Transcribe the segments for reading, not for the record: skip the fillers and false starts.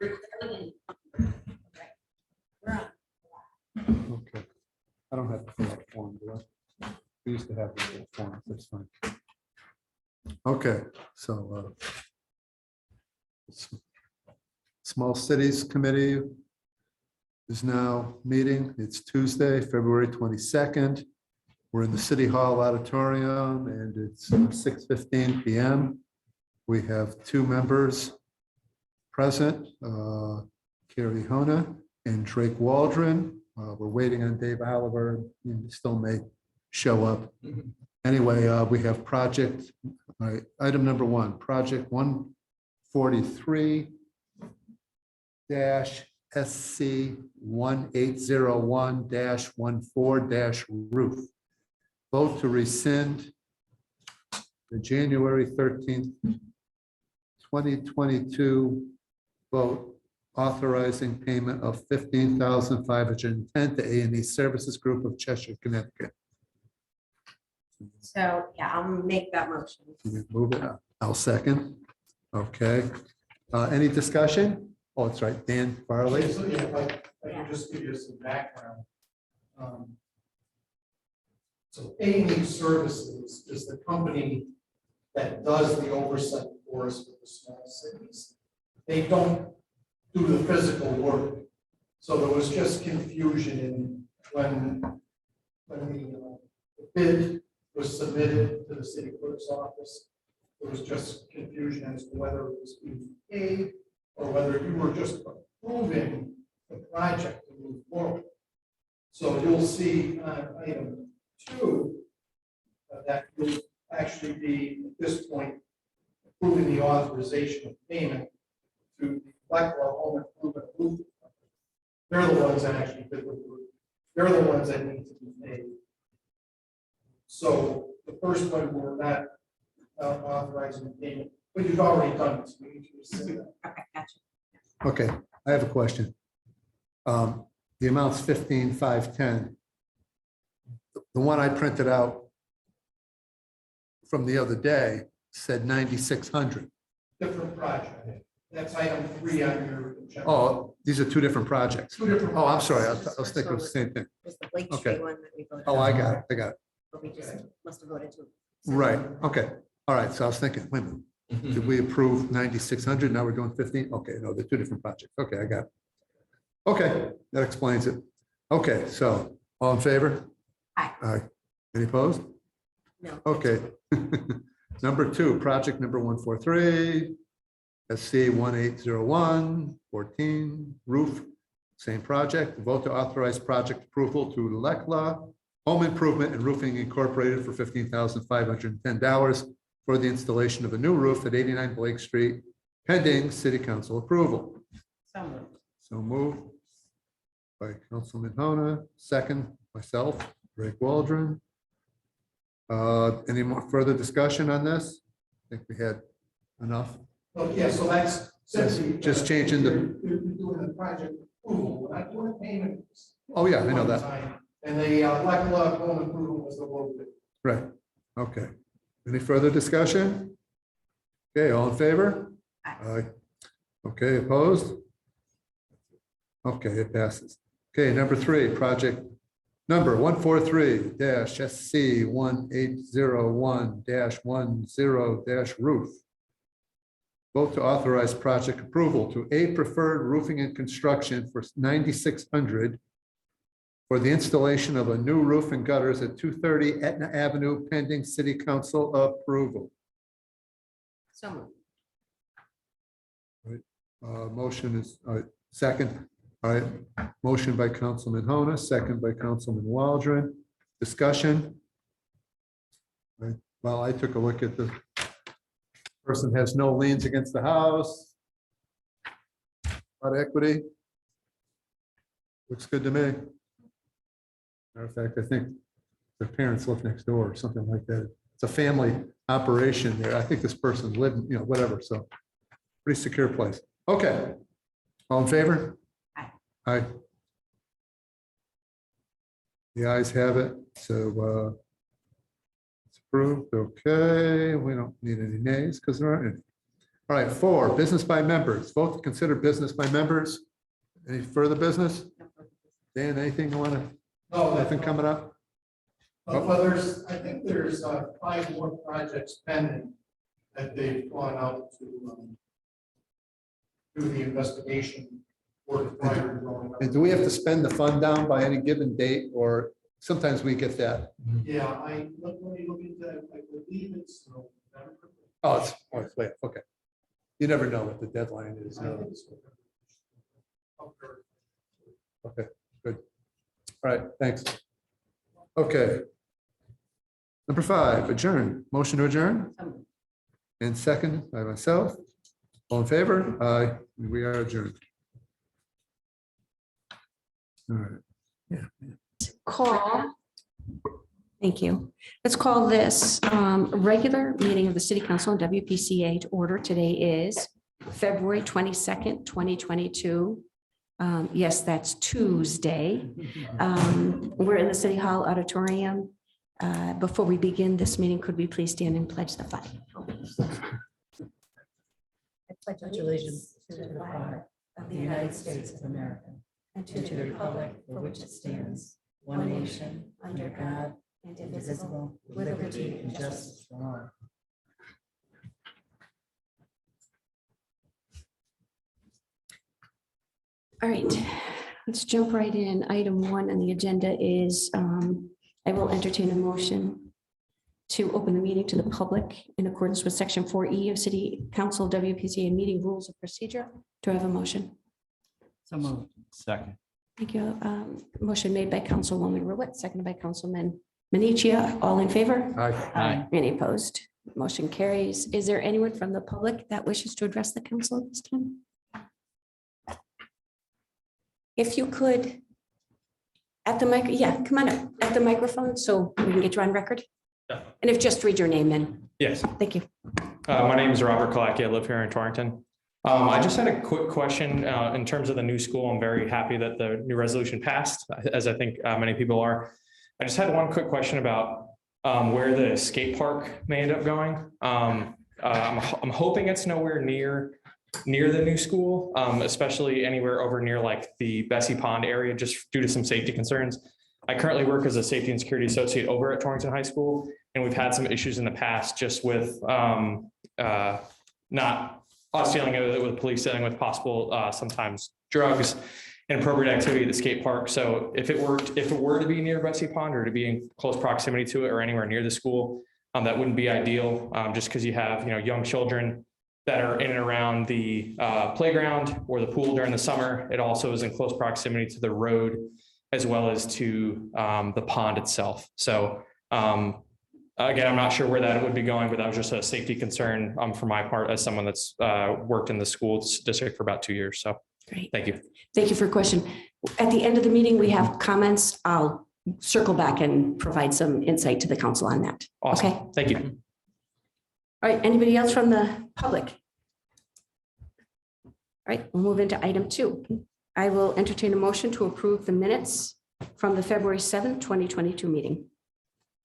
Okay. I don't have to fill out a form, do I? We used to have the full form, that's fine. Okay, so Small Cities Committee is now meeting. It's Tuesday, February 22nd. We're in the City Hall auditorium and it's 6:15 p.m. We have two members present, Carrie Hona and Drake Waldron. We're waiting on Dave Oliver. He still may show up. Anyway, we have project, item number one, project 143 SC 1801-14 roof. Vote to rescind the January 13th, 2022 vote authorizing payment of $15,510 to A&E Services Group of Cheshire, Connecticut. So, yeah, I'll make that motion. Can you move it? I'll second. Okay. Any discussion? Oh, that's right. Dan Farley. So, yeah, if I can just give you some background. So A&E Services is the company that does the oversight for us for the small cities. They don't do the physical work. So there was just confusion in when the bid was submitted to the city clerk's office. There was just confusion as to whether it was being paid or whether you were just approving the project to move forward. So you'll see on item 2 that will actually be at this point approving the authorization of payment to the Blackwell Home Improvement Roof. They're the ones that actually did the roof. They're the ones that need to be paid. So the first one, we're not authorizing the payment, but you've already done it. So we need to rescind that. Okay, gotcha. Okay, I have a question. The amount's 15,510. The one I printed out from the other day said 9,600. Different project. That's item 3 on your agenda. Oh, these are two different projects. Two different. Oh, I'm sorry. I projects. was thinking of the same thing. Was the Lake Okay. Street one that we voted Oh, on, I got it. I got it. but we just must have voted to. Right. Okay. All right. So I was thinking, wait a minute. Did we approve 9,600? Now we're doing 15? Okay, no, they're two different projects. Okay, I got it. Okay, that explains it. Okay, so all in favor? Aye. Aye. Any opposed? No. Okay. Number 2, project number 143, SC 1801-14 roof, same project. Vote to authorize project approval to Lekla Home Improvement and Roofing Incorporated for $15,510 for the installation of a new roof at 89 Blake Street, pending city council approval. So moved. So moved by Councilman Hona, second myself, Drake Waldron. Any more further discussion on this? I think we had enough. Well, yeah, so that's simply. Just changing the- You're doing the project approval, we're not doing the payment. Oh, yeah, I know that. And the Blackwell Home Improvement was the low bid. Right. Okay. Any further discussion? Okay, all in favor? Aye. Aye. Okay, opposed? Okay, it passes. Okay, number 3, project number 143-SC 1801-10- roof. Vote to authorize project approval to A Preferred Roofing and Construction for $9,600 for the installation of a new roof and gutters at 230 Etna Avenue, pending city council approval. So moved. Motion is second. All right, motion by Councilman Hona, second by Councilman Waldron. Discussion. All right, well, I took a look at the person has no liens against the house. A lot of equity. Looks good to me. Matter of fact, I think their parents live next door or something like that. It's a family operation there. I think this person's living, you know, whatever. So pretty secure place. Okay. All in favor? Aye. Aye. The ayes have it. So it's approved. Okay. We don't need any nays because there aren't any. All right, 4, business by members. Vote to consider business by members. Any further business? Dan, anything you want to, No, nothing coming up? Well, I think there's 5 more projects pending that they've gone out to do the investigation for the fire going And on. do we have to spend the fund down by any given date, or sometimes we get that? Yeah, let me look into that. I believe it's November. Oh, it's late, okay. You never know what the deadline is. I think it's November. Okay, good. All right, thanks. Okay. Number 5, adjourn. Motion to adjourn, So moved. and second by myself. All in favor? Aye, we are adjourned. All right. Call. Thank you. Let's call this regular meeting of the City Council and WPCA to order. Today is February 22nd, 2022. Yes, that's Tuesday. We're in the City Hall Auditorium. Before we begin this meeting, could we please stand and pledge the flag? I pledge allegiance to the flag of the United States of America and to the republic for which it stands, one nation, under God, indivisible, with liberty and justice for all. All right, let's jump right in. Item 1 on the agenda is I will entertain a motion to open the meeting to the public in accordance with Section 4E of City Council WPCA meeting rules of procedure. Do I have a motion? So moved. Second. Thank you. Motion made by Councilwoman Ruette, seconded by Councilman Menichia. All in favor? Aye. Any opposed? Motion carries. Is there anyone from the public that wishes to address the council at this time? If you could, at the mic, yeah, come on up, at the microphone, so we can get you on record. Yeah. And if just read your name then. Yes, Thank you. my name is Robert Kalaki. I live here in Torrington. I just had a quick question in terms of the new school. I'm very happy that the new resolution passed, as I think many people are. I just had one quick question about where the skate park may end up going. I'm hoping it's nowhere near the new school, especially anywhere over near like the Bessie Pond area, just due to some safety concerns. I currently work as a safety and security associate over at Torrington High School, and we've had some issues in the past just with not us dealing with police, dealing with possible sometimes drugs, inappropriate activity at the skate park. So if it were to be near Bessie Pond or to be in close proximity to it or anywhere near the school, that wouldn't be ideal, just because you have young children that are in and around the playground or the pool during the summer. It also is in close proximity to the road as well as to the pond itself. So again, I'm not sure where that would be going, but that was just a safety concern for my part as someone that's worked in the school district for about 2 years. So Great. thank you. Thank you for your question. At the end of the meeting, we have comments. I'll circle back and provide some insight to the council on that. Awesome. Okay. Thank you. All right, anybody else from the public? All right, we'll move into item 2. I will entertain a motion to approve the minutes from the February 7th, 2022 meeting.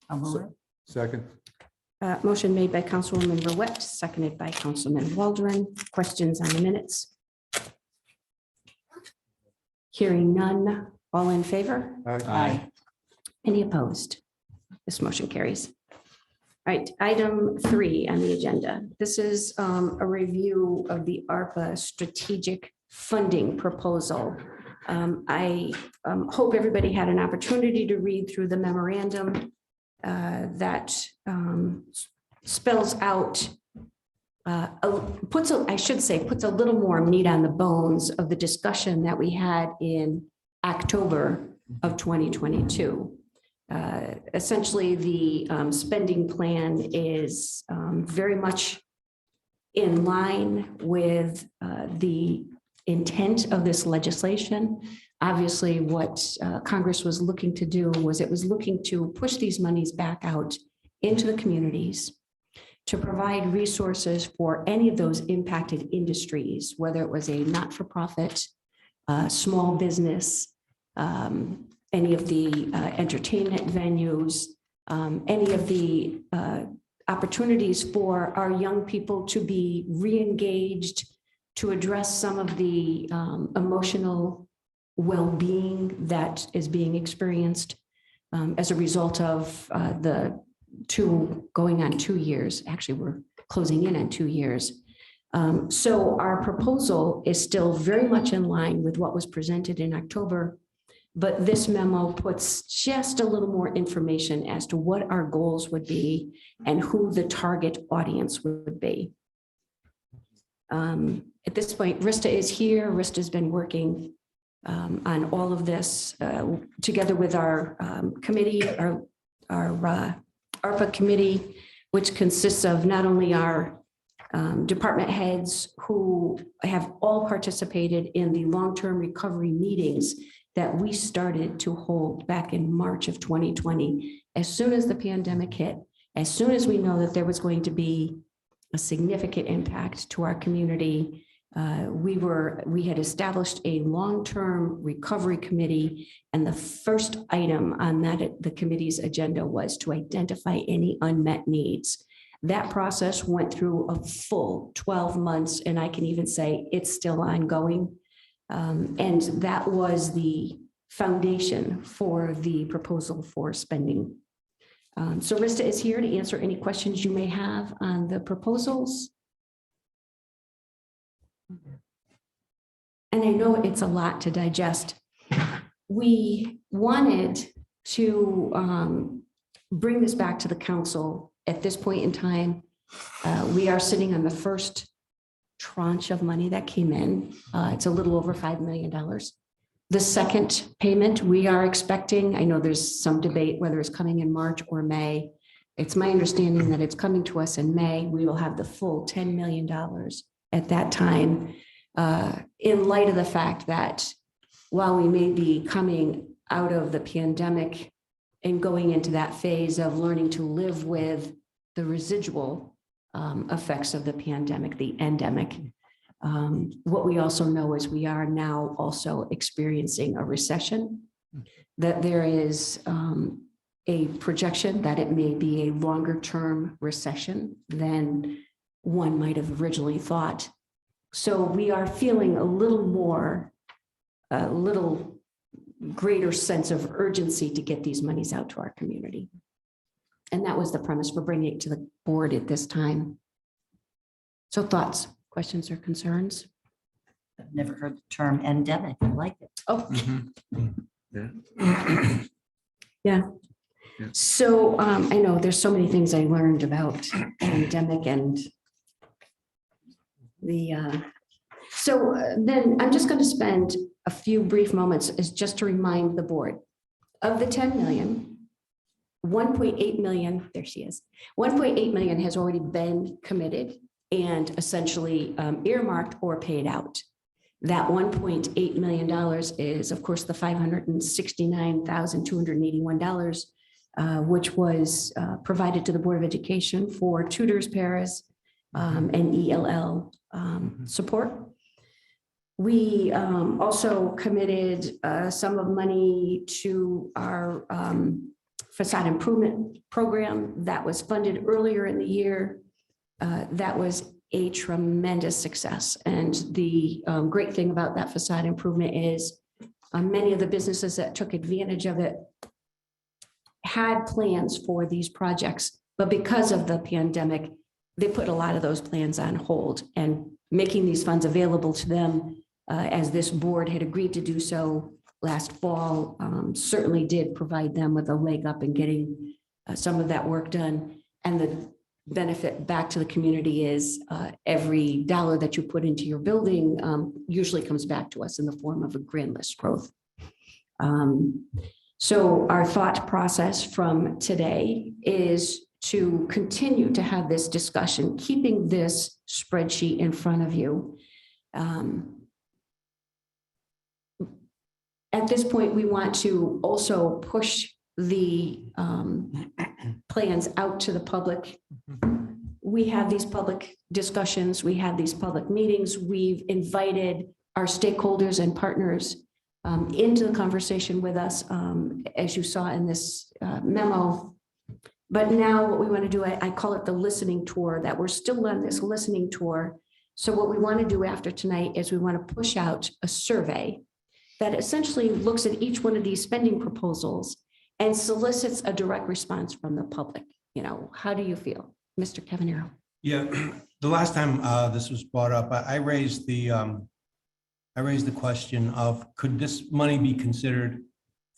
I'll move it. Second. Motion made by Councilwoman Ruette, seconded by Councilman Waldron. Questions on the minutes? Hearing none. All in favor? Aye. Any opposed? This motion carries. All right, item 3 on the agenda. This is a review of the ARPA strategic funding proposal. I hope everybody had an opportunity to read through the memorandum that spells out, puts a little more meat on the bones of the discussion that we had in October of 2022. Essentially, the spending plan is very much in line with the intent of this legislation. Obviously, what Congress was looking to do was it was looking to push these monies back out into the communities to provide resources for any of those impacted industries, whether it was a not-for-profit, small business, any of the entertainment venues, any of the opportunities for our young people to be re-engaged, to address some of the emotional well-being that is being experienced as a result of the going on 2 years. Actually, we're closing in on 2 years. So our proposal is still very much in line with what was presented in October, but this memo puts just a little more information as to what our goals would be and who the target audience would be. At this point, Rista is here. Rista's been working on all of this together with our committee, our ARPA committee, which consists of not only our department heads who have all participated in the long-term recovery meetings that we started to hold back in March of 2020. As soon as the pandemic hit, as soon as we know that there was going to be a significant impact to our community, we had established a long-term recovery committee, and the first item on the committee's agenda was to identify any unmet needs. That process went through a full 12 months, and I can even say it's still ongoing. And that was the foundation for the proposal for spending. So Rista is here to answer any questions you may have on the proposals. And I know it's a lot to digest. We wanted to bring this back to the council at this point in time. We are sitting on the first tranche of money that came in. It's a little over $5 million. The second payment we are expecting, I know there's some debate whether it's coming in March or May. It's my understanding that it's coming to us in May. We will have the full $10 million at that time, in light of the fact that while we may be coming out of the pandemic and going into that phase of learning to live with the residual effects of the pandemic, the endemic. What we also know is we are now also experiencing a recession, that there is a projection that it may be a longer term recession than one might have originally thought. So we are feeling a little greater sense of urgency to get these monies out to our community. And that was the premise for bringing it to the board at this time. So thoughts, questions, or concerns? I've never heard the term endemic. I like it. Oh, Yeah. yeah. So I know there's so many things I learned about pandemic and the, then I'm just going to spend a few brief moments as just to remind the board of the 10 million. 1.8 million, there she is. 1.8 million has already been committed and essentially earmarked or paid out. That $1.8 million is, of course, the $569,281, which was provided to the Board of Education for tutors, paras, and ELL support. We also committed some of money to our facade improvement program that was funded earlier in the year. That was a tremendous success. And the great thing about that facade improvement is many of the businesses that took advantage of it had plans for these projects, but because of the pandemic, they put a lot of those plans on hold, and making these funds available to them as this board had agreed to do so last fall certainly did provide them with a leg up in getting some of that work done. And the benefit back to the community is every dollar that you put into your building usually comes back to us in the form of a grand list growth. So our thought process from today is to continue to have this discussion, keeping this spreadsheet in front of you. At this point, we want to also push the plans out to the public. We have these public discussions, we have these public meetings. We've invited our stakeholders and partners into the conversation with us. As you saw in this memo, But now what we want to do, I call it the listening tour, that we're still on this listening tour. So what we want to do after tonight is we want to push out a survey that essentially looks at each one of these spending proposals and solicits a direct response from the public. You know, how do you feel, Mr. Cavanero? Yeah, the last time this was brought up, I raised the question of, could this money be considered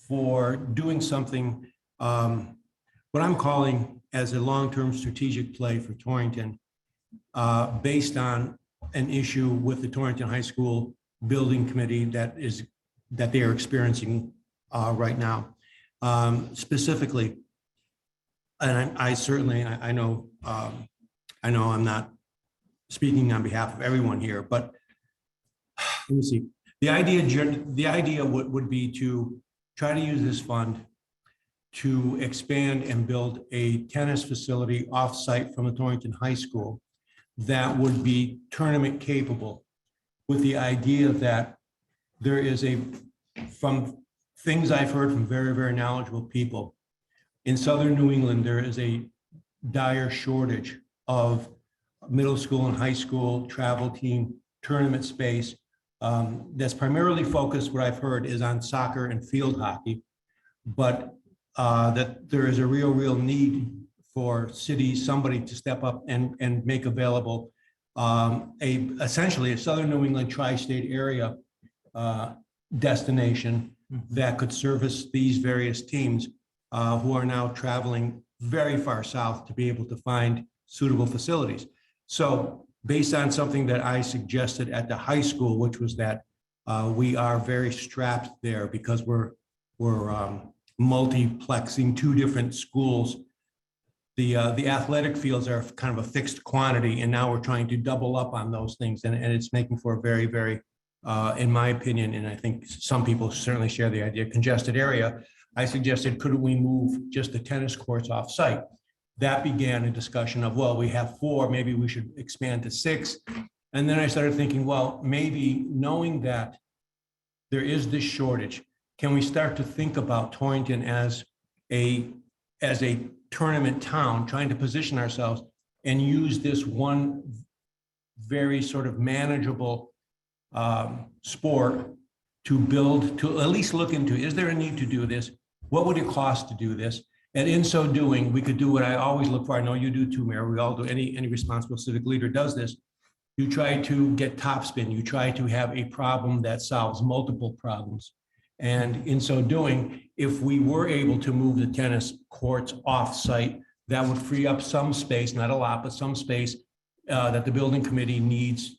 for doing something, what I'm calling as a long-term strategic play for Torrington, based on an issue with the Torrington High School Building Committee that they are experiencing right now. Specifically, and I certainly, I know I'm not speaking on behalf of everyone here, but let me see. The idea would be to try to use this fund to expand and build a tennis facility off-site from the Torrington High School that would be tournament capable, with the idea that there is from things I've heard from very, very knowledgeable people, in Southern New England, there is a dire shortage of middle school and high school travel team tournament space that's primarily focused, what I've heard, is on soccer and field hockey, but that there is a real need for somebody to step up and make available essentially a Southern New England tri-state area destination that could service these various teams who are now traveling very far south to be able to find suitable facilities. So based on something that I suggested at the high school, which was that we are very strapped there because we're multiplexing two different schools. The athletic fields are kind of a fixed quantity, and now we're trying to double up on those things, and it's making for a very, very, in my opinion, and I think some people certainly share the idea, congested area. I suggested, couldn't we move just the tennis courts off site? That began a discussion of, well, we have 4, maybe we should expand to 6. And then I started thinking, well, maybe knowing that there is this shortage, can we start to think about Torrington as a tournament town, trying to position ourselves and use this one very sort of manageable sport to build, to at least look into, is there a need to do this? What would it cost to do this? And in so doing, we could do what I always look for. I know you do too, Mayor. We all do. Any responsible civic leader does this. You try to get topspin. You try to have a problem that solves multiple problems. And in so doing, if we were able to move the tennis courts off-site, that would free up some space, not a lot, but some space that the building committee needs,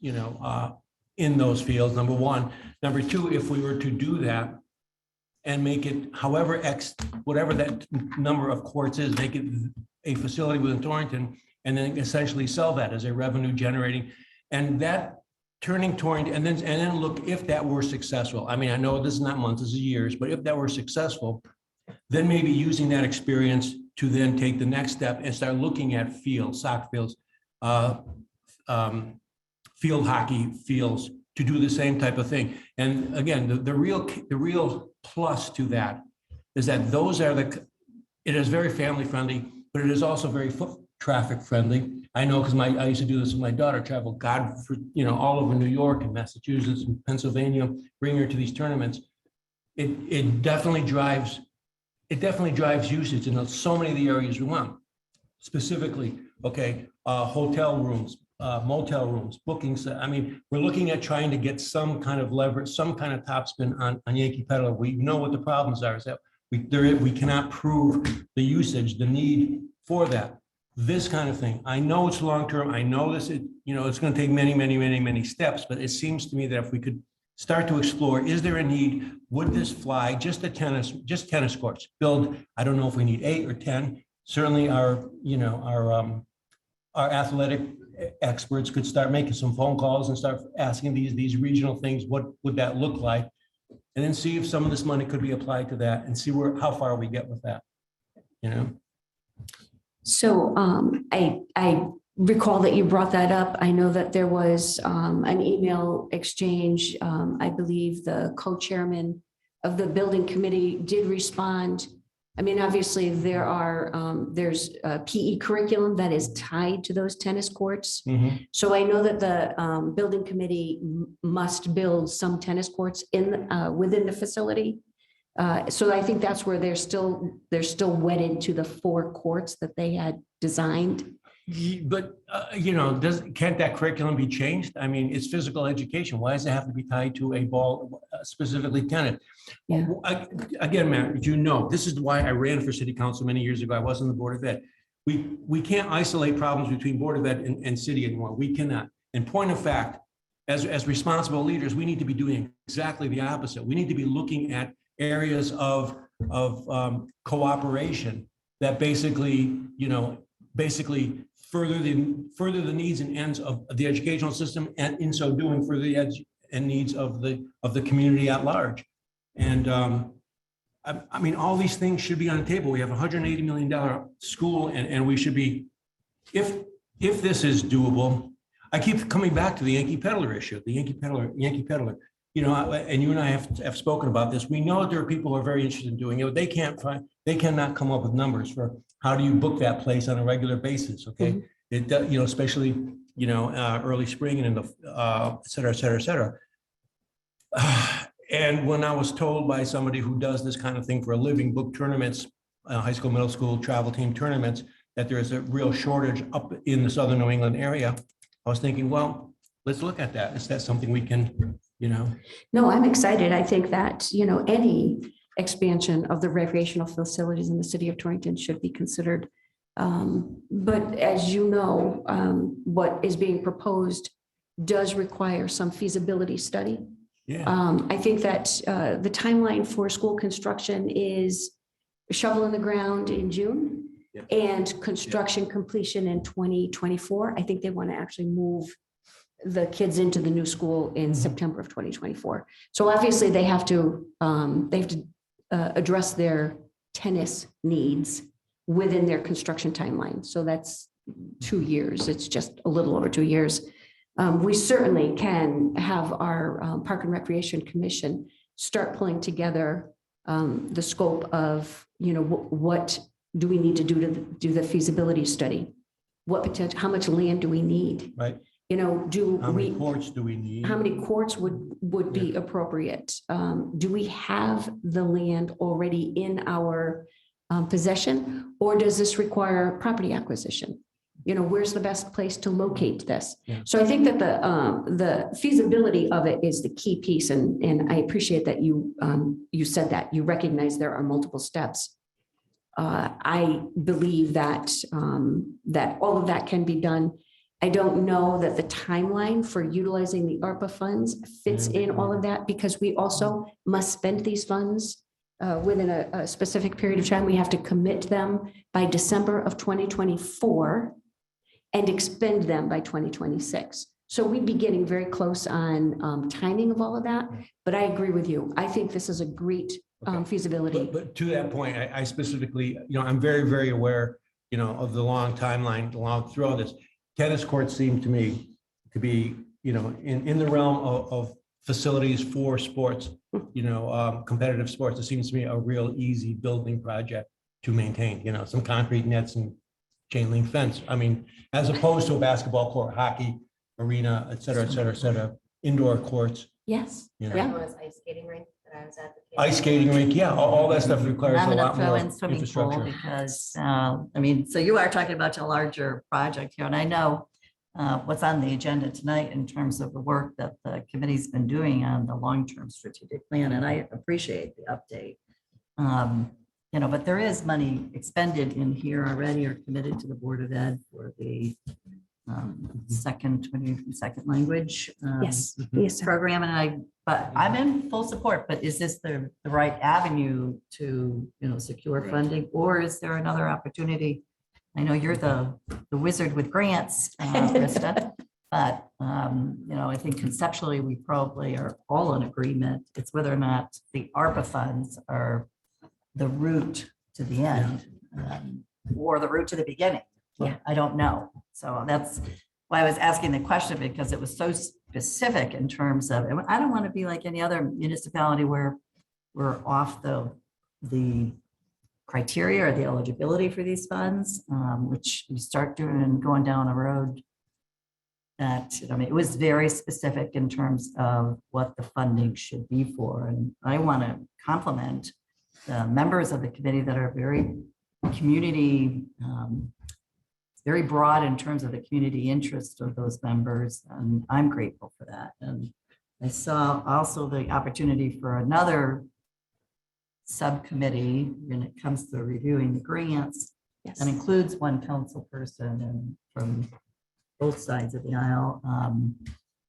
in those fields, number one. Number two, if we were to do that and make it whatever that number of courts is, make it a facility within Torrington, and then essentially sell that as a revenue generating, and that turning Torrington, and then look, if that were successful. I mean, I know this is not months, this is years, but if that were successful, then maybe using that experience to then take the next step and start looking at fields, soccer fields, field hockey fields, to do the same type of thing. And again, the real plus to that is that it is very family friendly, but it is also very foot traffic friendly. I know, because I used to do this with my daughter, travel all over New York and Massachusetts and Pennsylvania, bring her to these tournaments. It definitely drives usage in so many of the areas we want. Specifically, hotel rooms, motel rooms, bookings. I mean, we're looking at trying to get some kind of leverage, some kind of topspin on Yankee Peddler. We know what the problems are, is that we cannot prove the usage, the need for that. This kind of thing. I know it's long-term. I know it's going to take many steps, but it seems to me that if we could start to explore, is there a need? Would this fly? Just tennis courts. Build, I don't know if we need 8 or 10. Certainly our athletic experts could start making some phone calls and start asking these regional things, what would that look like? And then see if some of this money could be applied to that, and see how far we get with that, So I recall that you brought that up. I know that there was an email exchange. I believe the co-chairman of the building committee did respond I mean, obviously, there's a PE curriculum that is tied to those tennis courts. Mhm. So I know that the building committee must build some tennis courts within the facility. So I think that's where they're still wedded to the 4 courts that they had designed. But, can't that curriculum be changed? I mean, it's physical education. Why does it have to be tied to a ball, specifically tennis? Yeah. Again, Matt, this is why I ran for city council many years ago. I was on the board of ed. We can't isolate problems between board of ed and city anymore. We cannot. In point of fact, as responsible leaders, we need to be doing exactly the opposite. We need to be looking at areas of cooperation that basically further the needs and ends of the educational system, and in so doing, further the edge and needs of the community at large. And I mean, all these things should be on the table. We have a $180 million school, and we should be, if this is doable. I keep coming back to the Yankee Peddler issue, the Yankee Peddler. And you and I have spoken about this. We know that there are people who are very interested in doing it. They cannot come up with numbers for how do you book that place on a regular basis, okay? Mhm. It does, especially, early spring and in the, et cetera, et cetera, et cetera. And when I was told by somebody who does this kind of thing for a living, book tournaments, high school, middle school, travel team tournaments, that there is a real shortage up in the southern New England area, I was thinking, well, let's look at that. Is that something we can, No, I'm excited. I think that, any expansion of the recreational facilities in the city of Torrington should be considered. But as you know, what is being proposed does require some feasibility study. Yeah. I think that the timeline for school construction is shovel in the ground in June Yep. and construction completion in 2024. I think they want to actually move the kids into the new school in September of 2024. So obviously they have to address their tennis needs within their construction timeline. So that's 2 years. It's just a little over 2 years. We certainly can have our Park and Recreation Commission start pulling together the scope of, what do we need to do do the feasibility study? What potential, how much land do we need? Right. How many courts do we need? How many courts would be appropriate? Do we have the land already in our possession, or does this require property acquisition? Where's the best place to locate this? Yeah. So I think that the feasibility of it is the key piece, and I appreciate that you said that. You recognize there are multiple steps. I believe that that all of that can be done. I don't know that the timeline for utilizing the ARPA funds fits in all of that, because we also must spend these funds within a specific period of time. We have to commit them by December of 2024 and expend them by 2026. So we'd be getting very close on timing of all of that. But I agree with you. I think this is a great feasibility. But to that point, I specifically, I'm very, very aware, of the long timeline, through all this. Tennis courts seem to me to be, in the realm of facilities for sports, competitive sports. It seems to me a real easy building project to maintain, some concrete nets and chain link fence. I mean, as opposed to a basketball court, hockey arena, et cetera, et cetera, et cetera, indoor courts. Yes. Yeah. Yeah. Ice skating rink that I was at. Ice skating rink, yeah, all that stuff requires I'm a gonna lot throw more in swimming pool infrastructure. because, so you are talking about a larger project here, and I know what's on the agenda tonight in terms of the work that the committee's been doing on the long-term strategic plan, and I appreciate the update. But there is money expended in here already or committed to the Board of Ed for the second language. Yes. Yes. Sir. Program, but I'm in full support, but is this the right avenue to, secure funding, or is there another opportunity? I know you're the wizard with grants, Krista, but, I think conceptually, we probably are all in agreement. It's whether or not the ARPA funds are the route to the end, or the route to the beginning. Yeah. I don't know. So that's why I was asking the question, because it was so specific in terms of, and I don't want to be like any other municipality where we're off the criteria or the eligibility for these funds, which you start going down a road that, I mean, it was very specific in terms of what the funding should be for. And I want to compliment the members of the committee that are very community, very broad in terms of the community interest of those members. And I'm grateful for that. And I saw also the opportunity for another subcommittee when it comes to reviewing the grants. Yes. That includes one council person and from both sides of the aisle.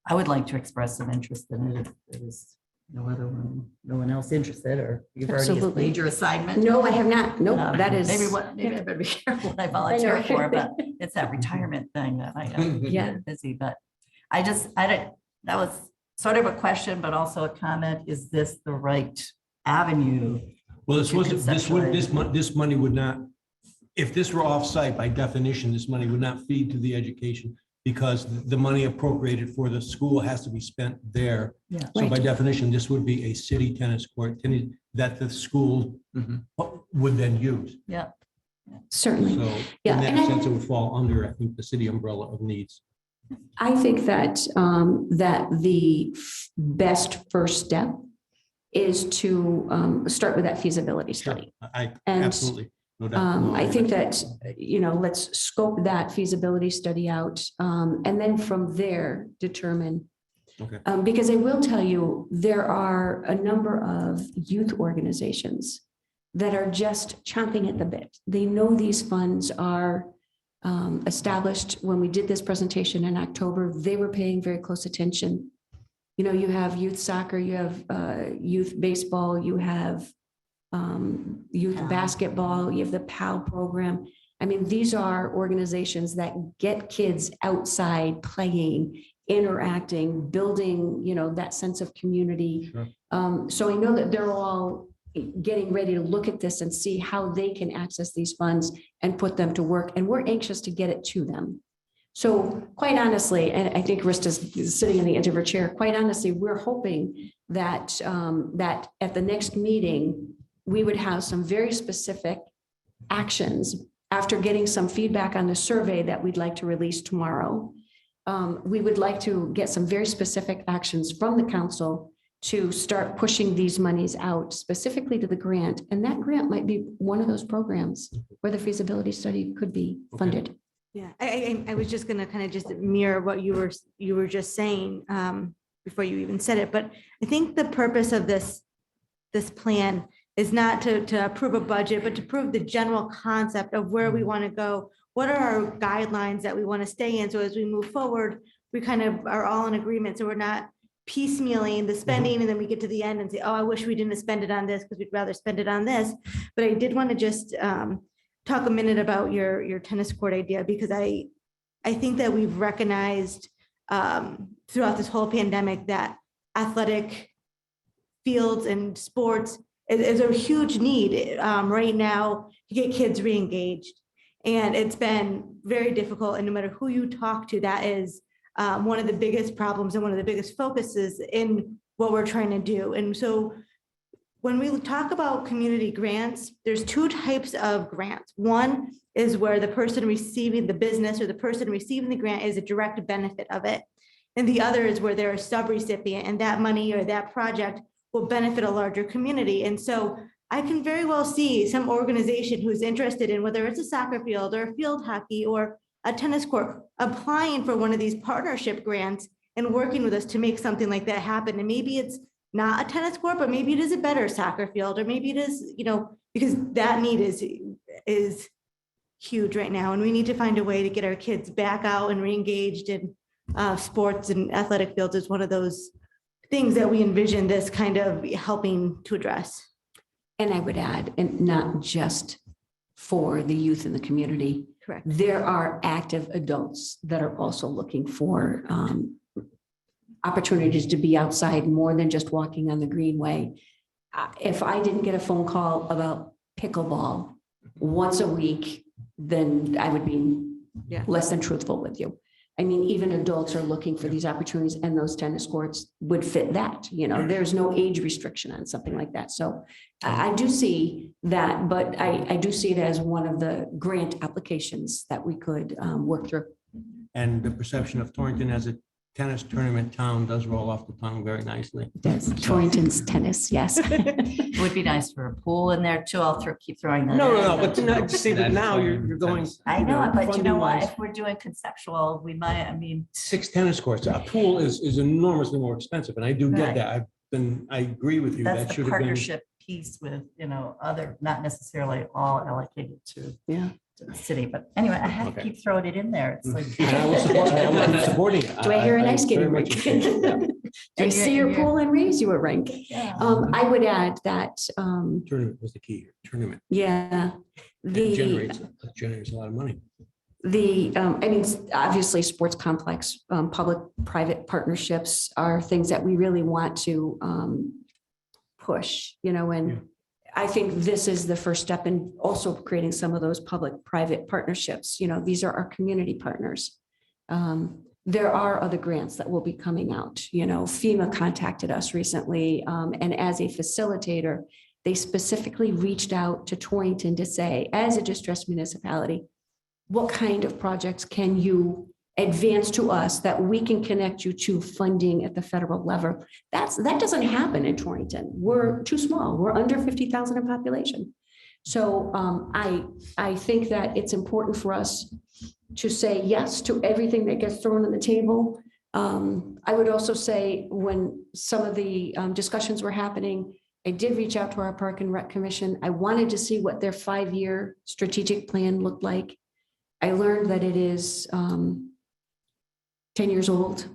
I would like to express some interest in it if there is no one else interested, or you've already Absolutely. made your assignment. No, I have not. Nope, that is. Maybe I better be careful what I volunteer for, but it's that retirement thing that I got Yeah. busy, but I don't, that was sort of a question, but also a comment. Is this the right avenue? Well, this to wasn't, conceptualize? this money would not, if this were off-site, by definition, this money would not feed to the education because the money appropriated for the school has to be spent there. Yeah. So by Right. definition, this would be a city tennis court that the school would then use. Yeah. Certainly. So Yeah, in and that I- sense, it would fall under, I think, the city umbrella of needs. I think that, that the best first step is to start with that feasibility study. I And, absolutely, no doubt. No, I think that, let's scope that feasibility study out, and then from there determine. Okay. Because I will tell you, there are a number of youth organizations that are just chomping at the bit. They know these funds are established. When we did this presentation in October, they were paying very close attention. You have youth soccer, you have youth baseball, you have youth PAL. basketball, you have the PAL program. I mean, these are organizations that get kids outside playing, interacting, building, that sense of community. Sure. So I know that they're all getting ready to look at this and see how they can access these funds and put them to work. And we're anxious to get it to them. So quite honestly, and I think Rista's sitting in the edge of her chair, quite honestly, we're hoping that, that at the next meeting, we would have some very specific actions after getting some feedback on the survey that we'd like to release tomorrow. We would like to get some very specific actions from the council to start pushing these monies out specifically to the grant. And that grant might be one of those programs where the feasibility study could be funded. Yeah, I was just gonna kind of just mirror what you were just saying before you even said it, but I think the purpose of this plan is not to approve a budget, but to prove the general concept of where we want to go. What are our guidelines that we want to stay in? So as we move forward, we kind of are all in agreement. So we're not piecemealing the spending and then we get to the end and say, oh, I wish we didn't have spent it on this because we'd rather spend it on this. But I did want to just talk a minute about your tennis court idea, because I think that we've recognized throughout this whole pandemic that athletic fields and sports is a huge need right now to get kids re-engaged. And it's been very difficult. And no matter who you talk to, that is one of the biggest problems and one of the biggest focuses in what we're trying to do. And so when we talk about community grants, there's two types of grants. One is where the person receiving the business or the person receiving the grant is a direct benefit of it. And the other is where they're a subrecipient and that money or that project will benefit a larger community. And so I can very well see some organization who's interested in whether it's a soccer field or field hockey or a tennis court, applying for one of these partnership grants and working with us to make something like that happen. And maybe it's not a tennis court, but maybe it is a better soccer field, or maybe it is, because that need is huge right now. And we need to find a way to get our kids back out and re-engaged in sports, and athletic fields is one of those things that we envision this kind of helping to address. And I would add, and not just for the youth in the community. Correct. There are active adults that are also looking for opportunities to be outside more than just walking on the greenway. If I didn't get a phone call about pickleball once a week, then I would be Yeah. less than truthful with you. I mean, even adults are looking for these opportunities, and those tennis courts would fit that, there's no age restriction on something like that. So I do see that, but I do see it as one of the grant applications that we could work through. And the perception of Torrington as a tennis tournament town does roll off the tongue very nicely. Yes, Torrington's tennis, yes. It would be nice for a pool in there too. Keep throwing that. No, in. but not, see, but now you're going. I know, but you know what? funding-wise, If we're doing conceptual, we might, 6 tennis courts, a pool is enormously more expensive, and I do get Right. that. I agree with you. that's That the should have been. partnership piece with, other, not necessarily all allocated to Yeah. to the city. But anyway, I had to Okay. keep throwing it in there. It's like. And I will keep supporting it. Do I hear an ice very skating much rink? appreciate it. Yeah. Do I see your pool and raise you a rink? Yeah. I would add that, Tournament was the key here, tournament. yeah, It generates a lot of money. I mean, obviously, sports complex, public-private partnerships are things that we really want to push, and I think this is the first step in also creating some of those public-private partnerships. These are our community partners. There are other grants that will be coming out. FEMA contacted us recently, and as a facilitator, they specifically reached out to Torrington to say, as a distressed municipality, what kind of projects can you advance to us that we can connect you to funding at the federal level? That doesn't happen in Torrington. We're too small. We're under 50,000 in population. So I think that it's important for us to say yes to everything that gets thrown on the table. I would also say when some of the discussions were happening, I did reach out to our Park and Rec Commission. I wanted to see what their 5-year strategic plan looked like. I learned that it is 10 years old.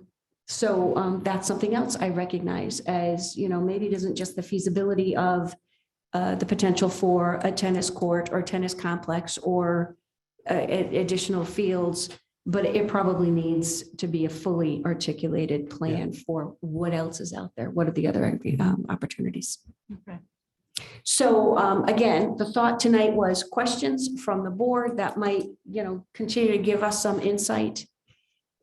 So that's something else I recognize as, maybe it isn't just the feasibility of the potential for a tennis court or tennis complex or additional fields, but it probably needs to be a fully articulated plan for what else is out there. What are the other opportunities? Okay. So again, the thought tonight was questions from the board that might, continue to give us some insight.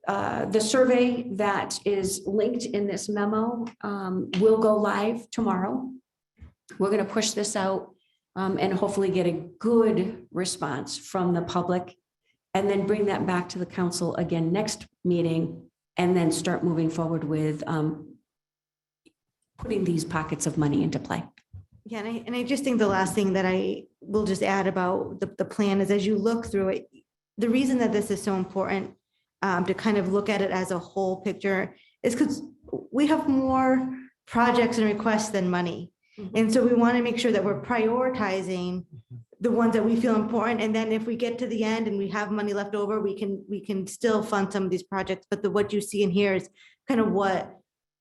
The survey that is linked in this memo will go live tomorrow. We're going to push this out and hopefully get a good response from the public, and then bring that back to the council again next meeting, and then start moving forward with putting these pockets of money into play. Yeah, and I just think the last thing that I will just add about the plan is, as you look through it, the reason that this is so important to kind of look at it as a whole picture is because we have more projects and requests than money. And so we want to make sure that we're prioritizing the ones that we feel important. And then if we get to the end and we have money left over, we can still fund some of these projects. But what you see in here is kind of what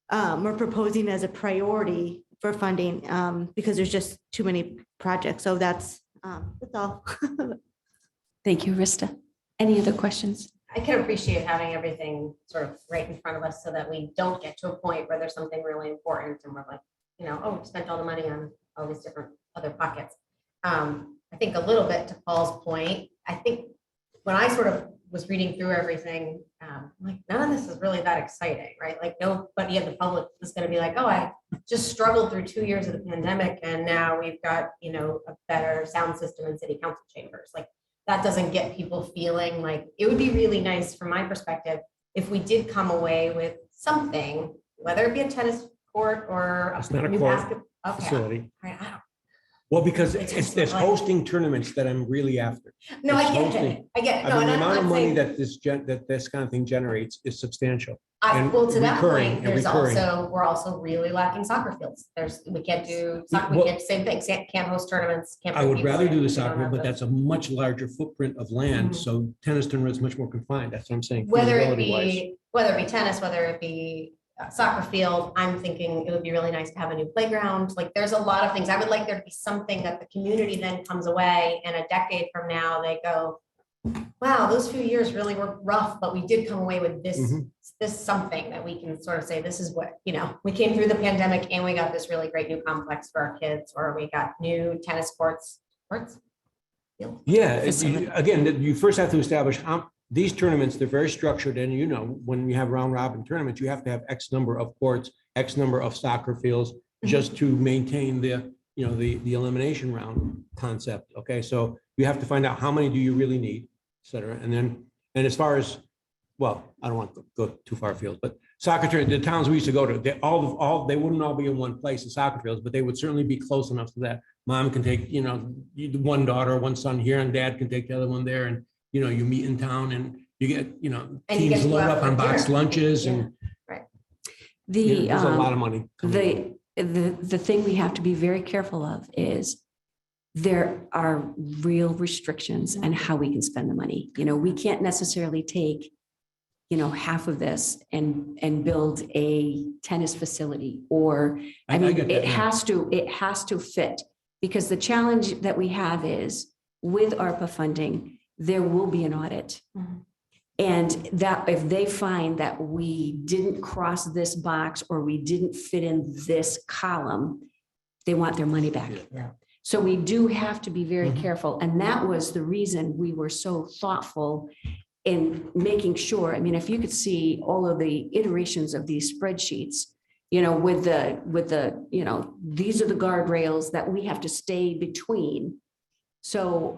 we're proposing as a priority for funding, because there's just too many projects. So that's all. Thank you, Rista. Any other questions? I can appreciate having everything sort of right in front of us so that we don't get to a point where there's something really important and we're like, oh, we spent all the money on all these different other pockets. I think a little bit to Paul's point, I think when I sort of was reading through everything, like none of this is really that exciting, right? Like nobody in the public is going to be like, oh, I just struggled through 2 years of the pandemic and now we've got, a better sound system in city council chambers. Like that doesn't get people feeling like, it would be really nice from my perspective if we did come away with something, whether it be a tennis court or It's not a new court, basketball facility. Right, I don't. Well, because it's hosting tournaments that I'm really after. No, I It's get hosting. it. I get it. I No, mean, and the I'm amount of not money saying, that this kind of thing generates is substantial. and well, to that recurring point, and there's recurring. we're also really lacking soccer fields. We can't do soccer, Well- we can't, same thing, can't host tournaments. Can't I put would people rather in, do the we don't soccer, have but the- that's a much larger footprint of land, Mhm. so tennis tournament is much more confined, that's what I'm saying. Whether it feasibility-wise. be tennis, whether it be a soccer field, I'm thinking it would be really nice to have a new playground. Like there's a lot of things. I would like there to be something that the community then comes away and a decade from now, they go, wow, those few years really were rough, but we did come away with this, Mhm. this something that we can sort of say, this is what, we came through the pandemic and we got this really great new complex for our kids, or we got new tennis courts. Yeah, Facility. again, you first have to establish these tournaments, they're very structured, and you know, when you have round robin tournaments, you have to have X number of courts, X number of soccer fields, just to maintain the, you know, the elimination round concept, okay? So you have to find out how many do you really need, et cetera, and then, and as far as, well, I don't want to go too far afield, but soccer tournament, the towns we used to go to, they wouldn't all be in one place, the soccer fields, but they would certainly be close enough so that mom can take, you know, one daughter, one son here, and dad can take the other one there, and, you know, you meet in town and you get, you know, And you get teams to go load out up for on boxed dinner. lunches and The, there's a lot of money. coming in. the thing we have to be very careful of is there are real restrictions on how we can spend the money. You know, we can't necessarily take, you know, half of this and build a tennis facility, or, I I mean, get that, it yeah. has to fit. Because the challenge that we have is with ARPA funding, there will be an audit. And that if they find that we didn't cross this box or we didn't fit in this column, they want their money back. Yeah. So we do have to be very Mhm. careful. And that was the reason we were so thoughtful in making sure, I mean, if you could see all of the iterations of these spreadsheets, you know, with the, you know, these are the guardrails that we have to stay between. So,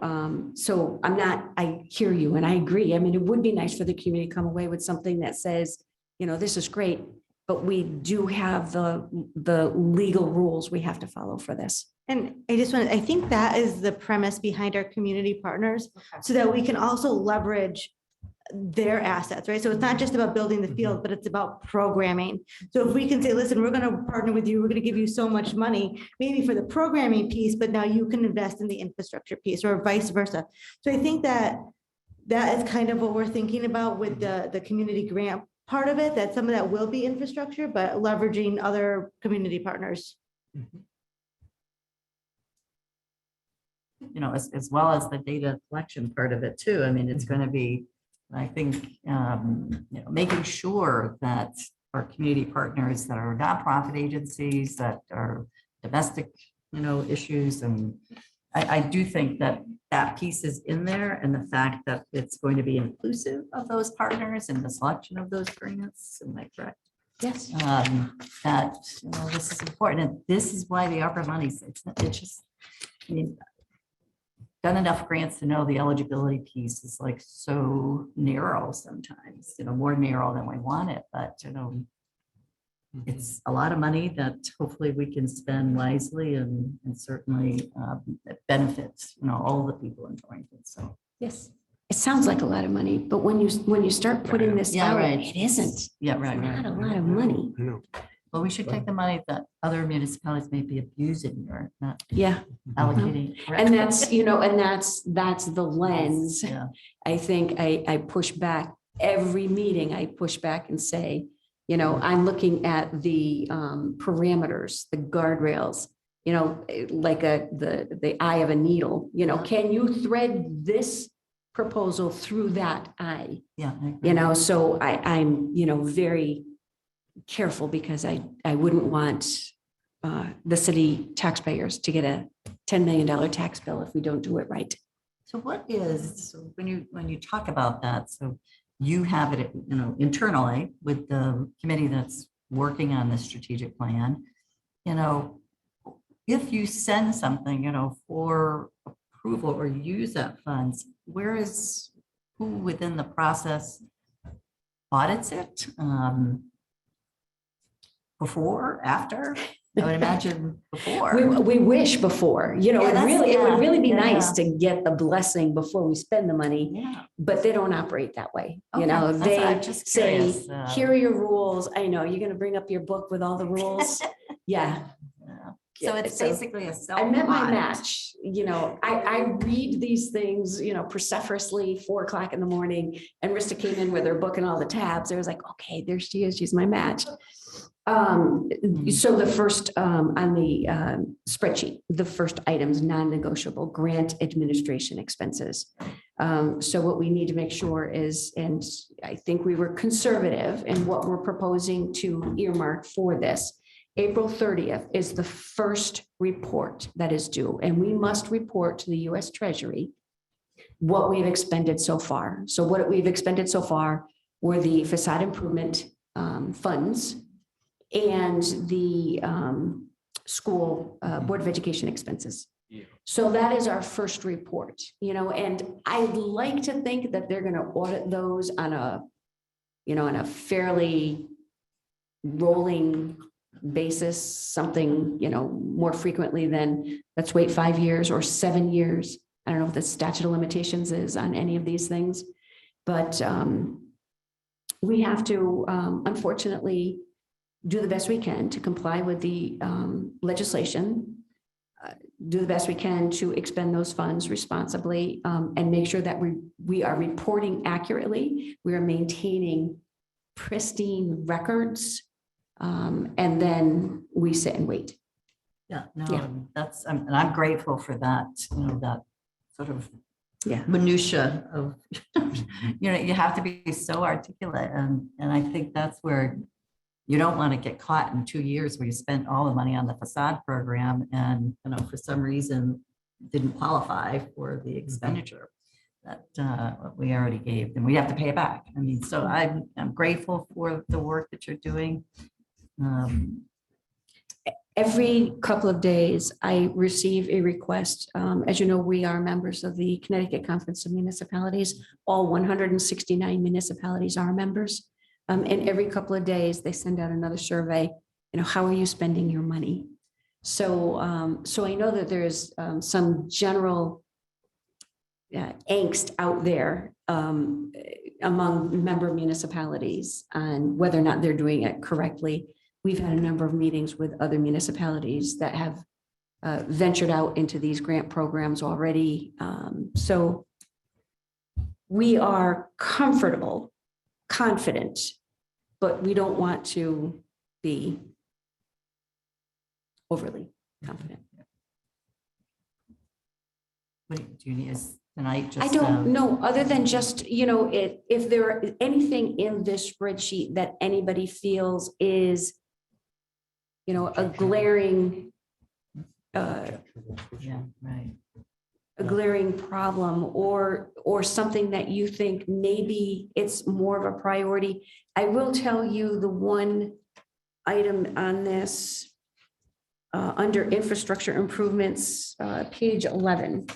so I hear you and I agree. I mean, it would be nice for the community to come away with something that says, you know, this is great, but we do have the legal rules we have to follow for this. And I think that is the premise behind our community partners, so that we can also leverage their assets, right? So it's not just about building the field, but it's about programming. So if we can say, listen, we're going to partner with you, we're going to give you so much money, maybe for the programming piece, but now you can invest in the infrastructure piece, or vice versa. So I think that is kind of what we're thinking about with the community grant part of it, that some of that will be infrastructure, but leveraging other community partners. You know, as well as the data collection part of it too. I mean, it's going to be, I think, you know, making sure that our community partners that are nonprofit agencies, that are domestic, you know, issues. And I do think that that piece is in there, and the fact that it's going to be inclusive of those partners and the selection of those grants. Am I correct? Yes. That, you know, this is important, and this is why the ARPA money, it's just, I mean, done enough grants to know the eligibility piece is like so narrow sometimes, you know, more narrow than we want it, but you know, it's a lot of money that hopefully we can spend wisely and certainly it benefits, you know, all the people in Torrington. So Yes. It sounds like a lot of money, but when you start putting this Yeah, out, right. it isn't. yeah, right, It's not a right. lot of money. I know. Well, we should take the money that other municipalities may be abusing or not Yeah. allocating. And that's, you know, and that's the lens. Yeah. I think I push back every meeting. I push back and say, you know, I'm looking at the parameters, the guardrails, you know, like the eye of a needle, you know, can you thread this proposal through that eye? Yeah. I agree. You know, so I'm, you know, very careful because I wouldn't want the city taxpayers to get a $10 million tax bill if we don't do it right. So what is, so when you talk about that, so you have it, you know, internally with the committee that's working on the strategic plan, you know, if you send something, you know, for approval or use that funds, who within the process audits it? Before, after? I would imagine before. We wish before, you know, Yeah, it would really be yeah, nice yeah. to get the blessing before we spend the money, Yeah. but they don't operate that way. You Okay, know, that's- I'm they just say, curious, here are your rules. I know, you're gonna bring up your book with all the rules. Yeah. Yeah. So it's basically a self. I met my match, you know, I read these things, you know, perseverously 4 o'clock in the morning, and Rista came in with her book and all the tabs. I was like, okay, there she is. She's my match. So the first, on the spreadsheet, the first items, non-negotiable grant administration expenses. So what we need to make sure is, and I think we were conservative in what we're proposing to earmark for this. April 30th is the first report that is due, and we must report to the US Treasury what we've expended so far. So what we've expended so far were the facade improvement funds and the school Board of Education expenses. So that is our first report, and I'd like to think that they're going to audit those on a fairly rolling basis, something, more frequently than let's wait 5 years or 7 years. I don't know what the statute of limitations is on any of these things, but we have to, unfortunately, do the best we can to comply with the legislation, do the best we can to expend those funds responsibly, and make sure that we are reporting accurately. We are maintaining pristine records, and then we sit and wait. Yeah, no, Yeah. and I'm grateful for that, that sort of Yeah. minutia of, you have to be so articulate. And I think that's where you don't want to get caught in 2 years where you spent all the money on the facade program and, for some reason didn't qualify for the expenditure that we already gave, and we have to pay it back. I mean, so I'm grateful for the work that you're doing. Every couple of days, I receive a request. As you know, we are members of the Connecticut Conference of Municipalities. All 169 municipalities are members. And every couple of days, they send out another survey. How are you spending your money? So I know that there's some general angst out there among member municipalities on whether or not they're doing it correctly. We've had a number of meetings with other municipalities that have ventured out into these grant programs already. So we are comfortable, confident, but we don't want to be overly confident. What do you need is tonight? I Just, don't know, other than just, if there is anything in this spreadsheet that anybody feels is, a glaring, Yeah, right. a glaring problem, or something that you think maybe it's more of a priority. I will tell you the one item on this under infrastructure improvements, page 11.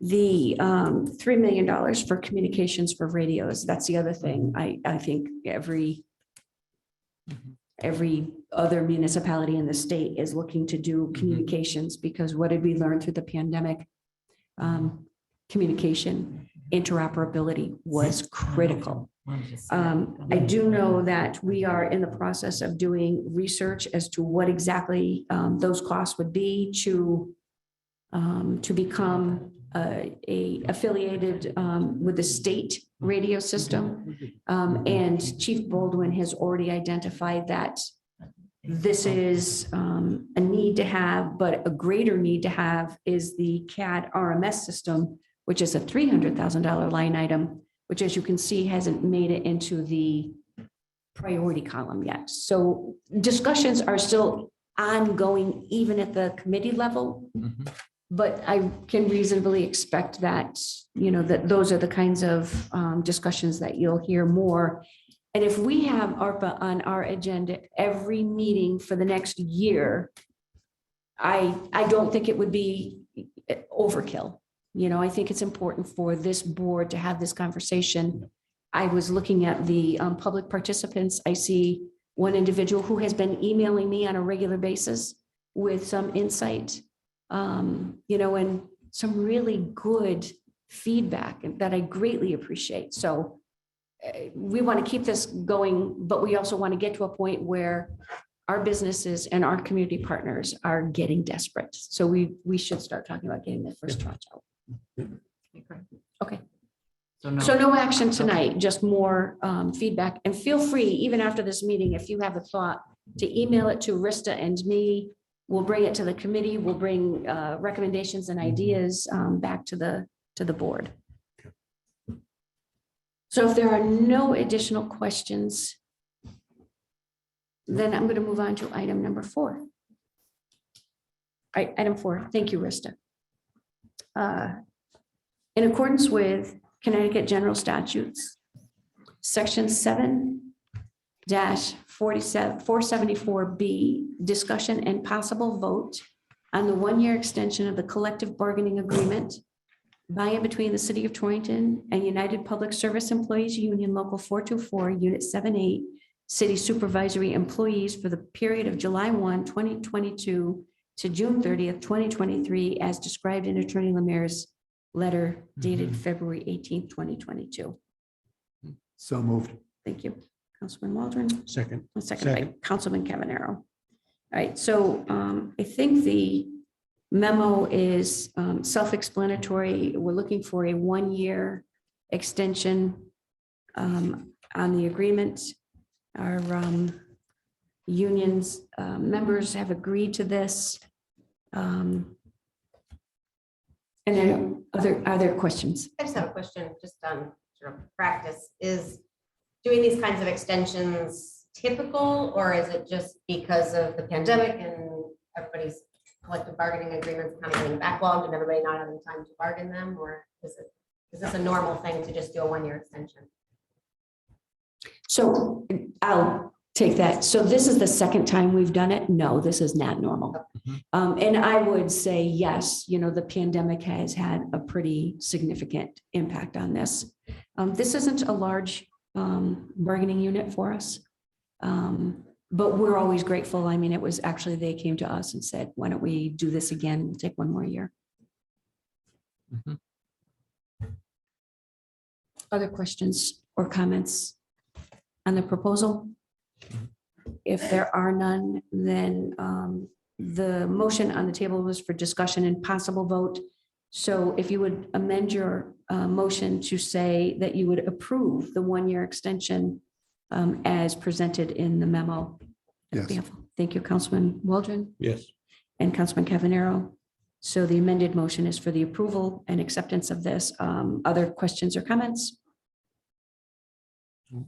The $3 million for communications for radios. That's the other thing. I think every other municipality in the state is looking to do communications, because what did we learn through the pandemic? Communication, interoperability was critical. I do know that we are in the process of doing research as to what exactly those costs would be to become affiliated with the state radio system. And Chief Baldwin has already identified that this is a need to have, but a greater need to have is the CAD RMS system, which is a $300,000 line item, which, as you can see, hasn't made it into the priority column yet. So discussions are still ongoing, even at the committee level. But I can reasonably expect that, that those are the kinds of discussions that you'll hear more. And if we have ARPA on our agenda every meeting for the next year, I don't think it would be overkill. I think it's important for this board to have this conversation. I was looking at the public participants. I see one individual who has been emailing me on a regular basis with some insight. And some really good feedback that I greatly appreciate. So we want to keep this going, but we also want to get to a point where our businesses and our community partners are getting desperate. So we should start talking about getting the first tranche out. Okay. So no action tonight, just more feedback. And feel free, even after this meeting, if you have a thought, to email it to Rista and me. We'll bring it to the committee. We'll bring recommendations and ideas back to the board. So if there are no additional questions, then I'm going to move on to item number 4. Item 4. Thank you, Rista. In accordance with Connecticut General Statutes, Section 7-474B, discussion and possible vote on the one-year extension of the collective bargaining agreement by and between the City of Torrington and United Public Service Employees Union Local 424, Unit 78, City Supervisory Employees for the period of July 1, 2022 to June 30th, 2023, as described in Attorney Lemare's letter dated February 18th, 2022. So moved. Thank you, Councilman Waldron. Second. A second by Second. Councilman Cavanero. All right, so I think the memo is self-explanatory. We're looking for a one-year extension on the agreement. Our unions members have agreed to this. And then are there questions? I just have a question, just on sort of practice, is doing these kinds of extensions typical, or is it just because of the pandemic and everybody's collective bargaining agreements kind of getting backlogged and everybody not having time to bargain them, or is this a normal thing to just do a one-year extension? So I'll take that. So this is the second time we've done it. No, this is not normal. And I would say, yes, the pandemic has had a pretty significant impact on this. This isn't a large bargaining unit for us. But we're always grateful. I mean, it was actually, they came to us and said, why don't we do this again? We'll take one more year. Other questions or comments on the proposal? If there are none, then the motion on the table was for discussion and possible vote. So if you would amend your motion to say that you would approve the one-year extension as presented in the memo. that'd be Yes. helpful. Thank you, Councilman Waldron Yes. and Councilman Cavanero. So the amended motion is for the approval and acceptance of this. Other questions or comments?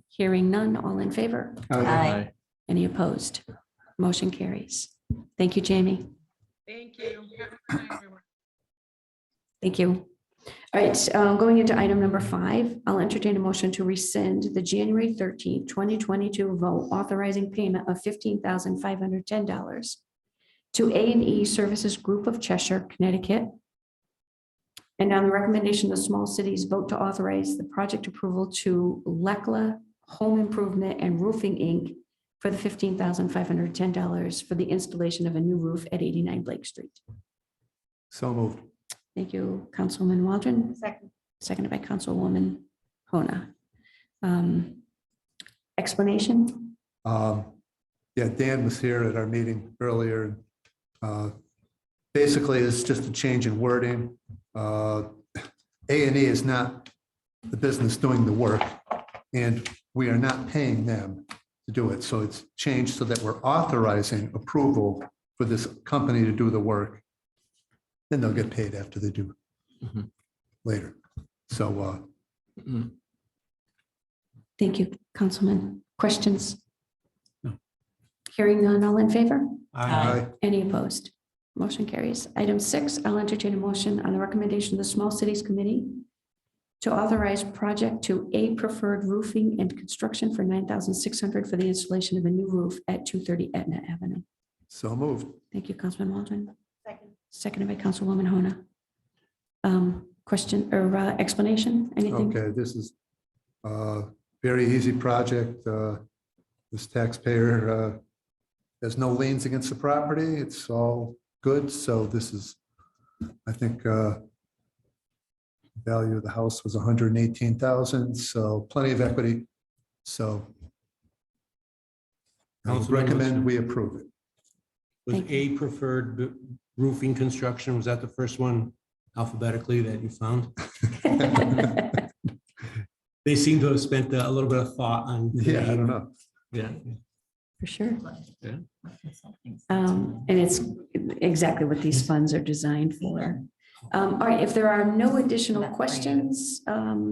Hearing none, all in favor? Aye. Any opposed? Motion carries. Thank you, Jamie. Thank you. Have a good night, everyone. Thank you. All right, going into item number 5, I'll entertain a motion to rescind the January 13th, 2022 vote authorizing payment of $15,510 to A&E Services Group of Cheshire, Connecticut. And on the recommendation of Small Cities, vote to authorize the project approval to Lekla Home Improvement and Roofing, Inc. for the $15,510 for the installation of a new roof at 89 Blake Street. So moved. Thank you, Councilwoman Waldron, Second. seconded by Councilwoman Hona. Explanation? Yeah, Dan was here at our meeting earlier. Basically, it's just a change in wording. A&E is not the business doing the work, and we are not paying them to do it. So it's changed so that we're authorizing approval for this company to do the work. Then they'll get paid after they do later. So Thank you, Councilman. Questions? No. Hearing none, all in favor? aye. Any opposed? Motion carries. Item 6, I'll entertain a motion on the recommendation of the Small Cities Committee to authorize project to A Preferred Roofing and Construction for $9,600 for the installation of a new roof at 230 Etna Avenue. So moved. Thank you, Councilman Waldron. Second. Seconded by Councilwoman Hona. Question or explanation? Anything? Okay, this is a very easy project. This taxpayer has no liens against the property. It's all good. So this is, I think, value of the house was 118,000. So plenty of equity. So I would Councilman, recommend we approve it. Was Thank A Preferred Roofing Construction, was that the first one alphabetically that you found? They seem to have spent a little bit of thought on. Yeah, I don't know. Yeah. For sure. Yeah. And it's exactly what these funds are designed for. All right, if there are no additional questions, I'll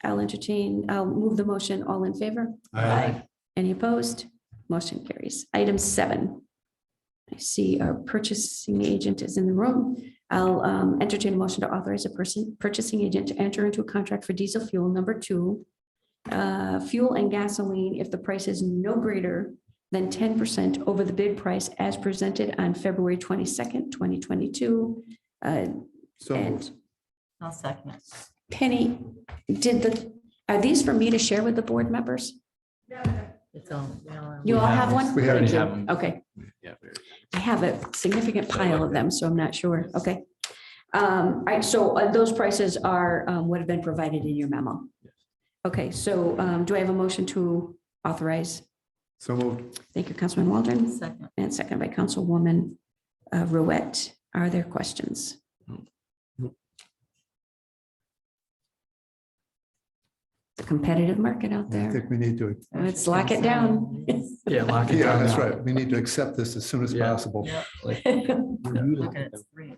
move the motion. All in favor? Aye. Any opposed? Motion carries. Item 7. I see our purchasing agent is in the room. I'll entertain a motion to authorize a purchasing agent to enter into a contract for diesel fuel number 2, fuel and gasoline if the price is no greater than 10% over the bid price as presented on February 22nd, 2022. So And moved. I'll second it. Penny, are these for me to share with the board members? It's all. You all have one? We already Thank you. have them. Okay. Yeah. I have a significant pile of them, so I'm not sure. Okay. All right, so those prices are, would have been provided in your memo. Okay, so do I have a motion to authorize? So moved. Thank you, Councilman Waldron, Second. and second by Councilwoman Ruette. Are there questions? It's a competitive market out I there. think we need to, Let's lock it down. Yeah, lock it yeah, down that's now. right. We need to accept this as soon as Yeah. possible. Look at it. 3.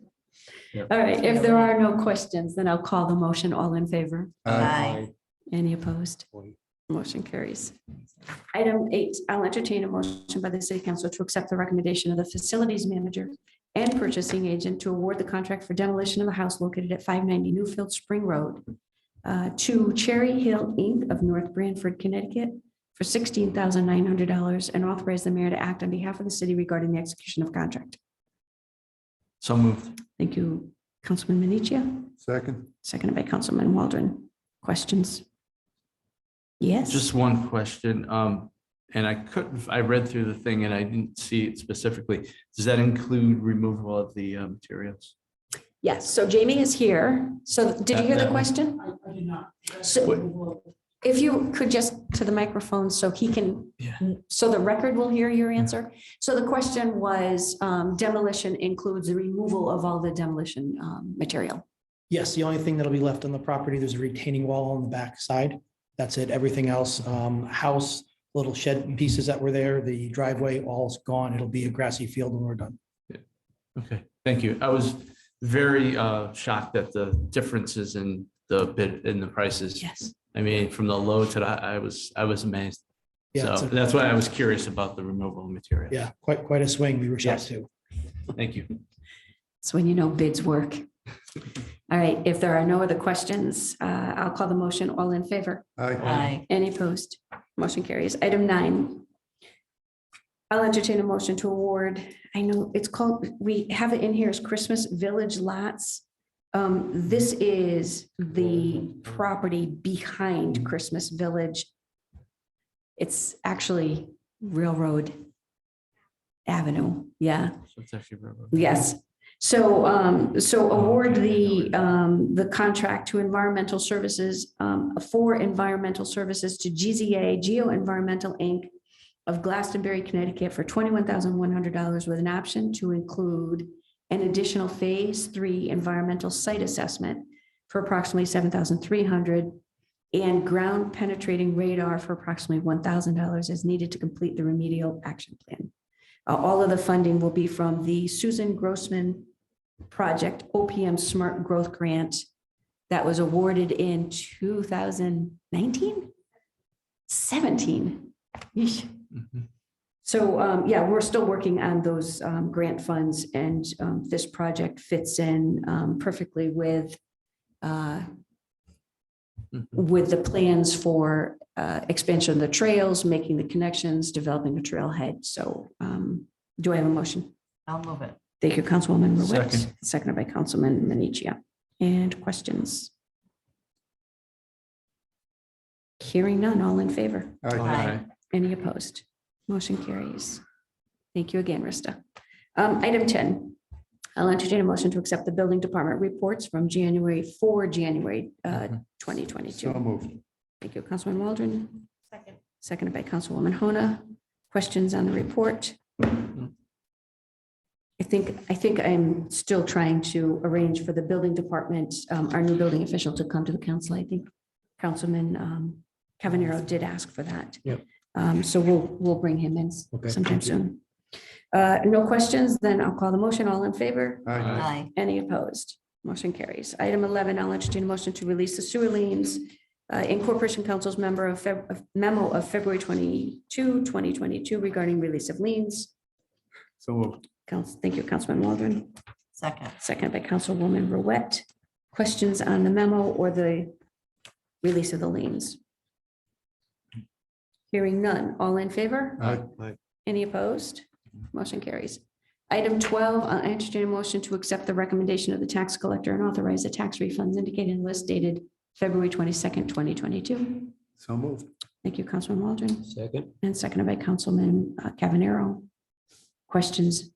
All right, if there are no questions, then I'll call the motion. All in favor? Aye. Any opposed? Motion carries. Item 8, I'll entertain a motion by the city council to accept the recommendation of the facilities manager and purchasing agent to award the contract for demolition of the house located at 590 Newfield Spring Road to Cherry Hill Inc. of North Branford, Connecticut for $16,900 and authorize the mayor to act on behalf of the city regarding the execution of contract. So moved. Thank you, Councilman Minichia, Second. seconded by Councilman Waldron. Questions? Yes. Just one question, and I read through the thing and I didn't see it specifically. Does that include removal of the materials? Yes, so Jamie is here. So did you hear the That- question? I did not. So if you could just to the microphone so he can, Yeah. so the record will hear your answer. So the question was, demolition includes the removal of all the demolition material. Yes, the only thing that'll be left on the property, there's a retaining wall on the back side. That's it. Everything else, house, little shed pieces that were there, the driveway, all's gone. It'll be a grassy field when we're done. Okay, thank you. I was very shocked at the differences in the bid in the prices. Yes. I mean, from the low to the, I was amazed. Yeah, So it's a- that's why I was curious about the removal of materials. yeah, quite a swing. We were shocked too. Thank you. It's when you know bids work. All right, if there are no other questions, I'll call the motion. All in favor? Aye. Aye. Any opposed? Motion carries. Item 9. I'll entertain a motion to award, I know it's called, we have it in here as Christmas Village Lots. This is the property behind Christmas Village. It's actually Railroad Avenue. Yeah. So it's actually railroad. Yes. So, so award the contract to environmental services, for environmental services to GZA Geo Environmental Inc. of Glastonbury, Connecticut for $21,100 with an option to include an additional phase 3 environmental site assessment for approximately $7,300 and ground penetrating radar for approximately $1,000 as needed to complete the remedial action plan. All of the funding will be from the Susan Grossman Project OPM Smart Growth Grant that was awarded in 2019? 17. Yeesh. Mhm. So, yeah, we're still working on those grant funds and this project fits in perfectly with the plans for expansion of the trails, making the connections, developing a trailhead. So do I have a motion? I'll move it. Thank you, Councilwoman Ruette, Second. seconded by Councilman Minichia. And questions? Hearing none, all in favor? Aye. Aye. Any opposed? Motion carries. Thank you again, Rista. Item 10, I'll entertain a motion to accept the building department reports from January 2022. So moved. Thank you, Councilman Waldron, Second. seconded by Councilwoman Hona. Questions on the report? I think I'm still trying to arrange for the building department, our new building official to come to the council. I think Councilman Cavanero did ask for that. Yep. So we'll bring him in Okay, sometime thank you. soon. No questions, then I'll call the motion. All in favor? Aye. Aye. Any opposed? Motion carries. Item 11, I'll entertain a motion to release the sewer liens in Corporation Council's memo of February 22, 2022 regarding release of liens. So moved. Thank you, Councilman Waldron, Second. second by Councilwoman Ruette. Questions on the memo or the release of the liens? Hearing none. All in favor? Aye. Any opposed? Motion carries. Item 12, I'll entertain a motion to accept the recommendation of the tax collector and authorize the tax refunds indicated in the list dated February 22nd, 2022. So moved. Thank you, Councilman Waldron, Second. and seconded by Councilman Cavanero. Questions?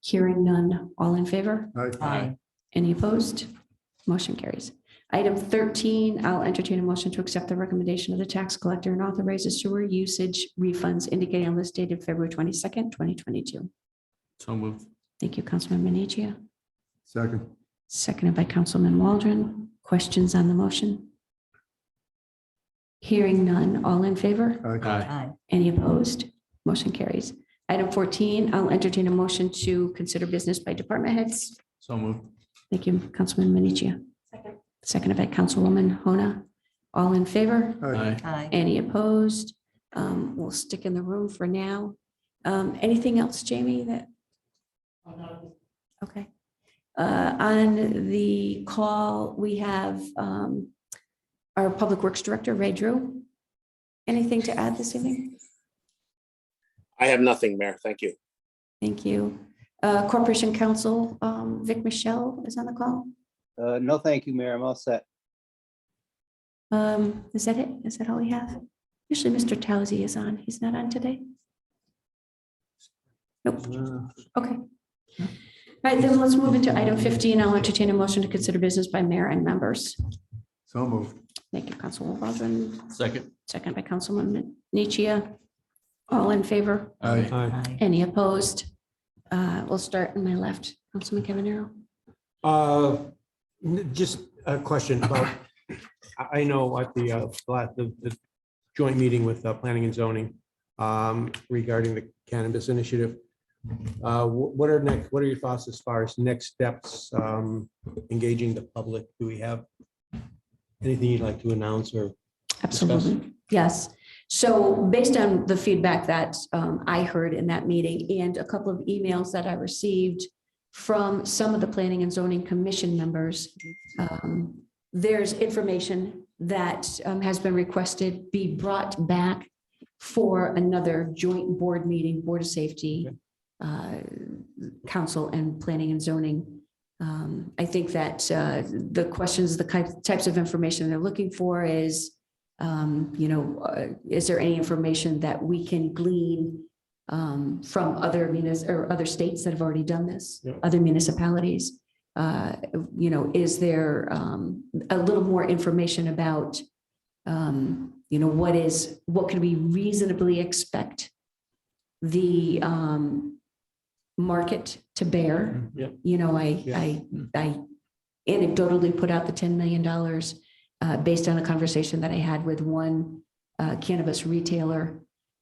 Hearing none. All in favor? Aye. Any opposed? Motion carries. Item 13, I'll entertain a motion to accept the recommendation of the tax collector and authorize the sewer usage refunds indicated on list dated February 22nd, 2022. So moved. Thank you, Councilman Menichia. Second. Seconded by Councilman Waldron. Questions on the motion? Hearing none. All in favor? Aye. Aye. Any opposed? Motion carries. Item 14, I'll entertain a motion to consider business by department heads. So moved. Thank you, Councilman Menichia. Seconded by Councilwoman Hona. All in favor? Aye. Aye. Any opposed? We'll stick in the room for now. Anything else, Jamie, that? Okay. On the call, we have our Public Works Director, Ray Drew. Anything to add this evening? I have nothing, Mayor. Thank you. Thank you. Corporation Counsel, Vic Michelle is on the call. No, thank you, Mayor. I'm all set. Is that it? Is that all we have? Usually Mr. Towsey is on. He's not on today? Nope. Okay. All right, then let's move into item 15. I'll entertain a motion to consider business by mayor and members. So moved. Thank you, Councilwoman Waldron. Second. Second by Councilman Menichia. All in favor? Aye. Aye. Any opposed? We'll start on my left. Councilman Cavanero. Just a question about, I know at the joint meeting with planning and zoning regarding the cannabis initiative. What are your thoughts as far as next steps, engaging the public? Do we have anything you'd like to announce or? Absolutely. Yes. So based on the feedback that I heard in that meeting and a couple of emails that I received from some of the Planning and Zoning Commission members, there's information that has been requested be brought back for another joint board meeting, Board of Safety, Council and Planning and Zoning. I think that the questions, the types of information they're looking for is, is there any information that we can glean from other states that have already done this, other municipalities? Is there a little more information about, what can we reasonably expect the market to bear? Yep. I anecdotally put out the $10 million based on a conversation that I had with one cannabis retailer,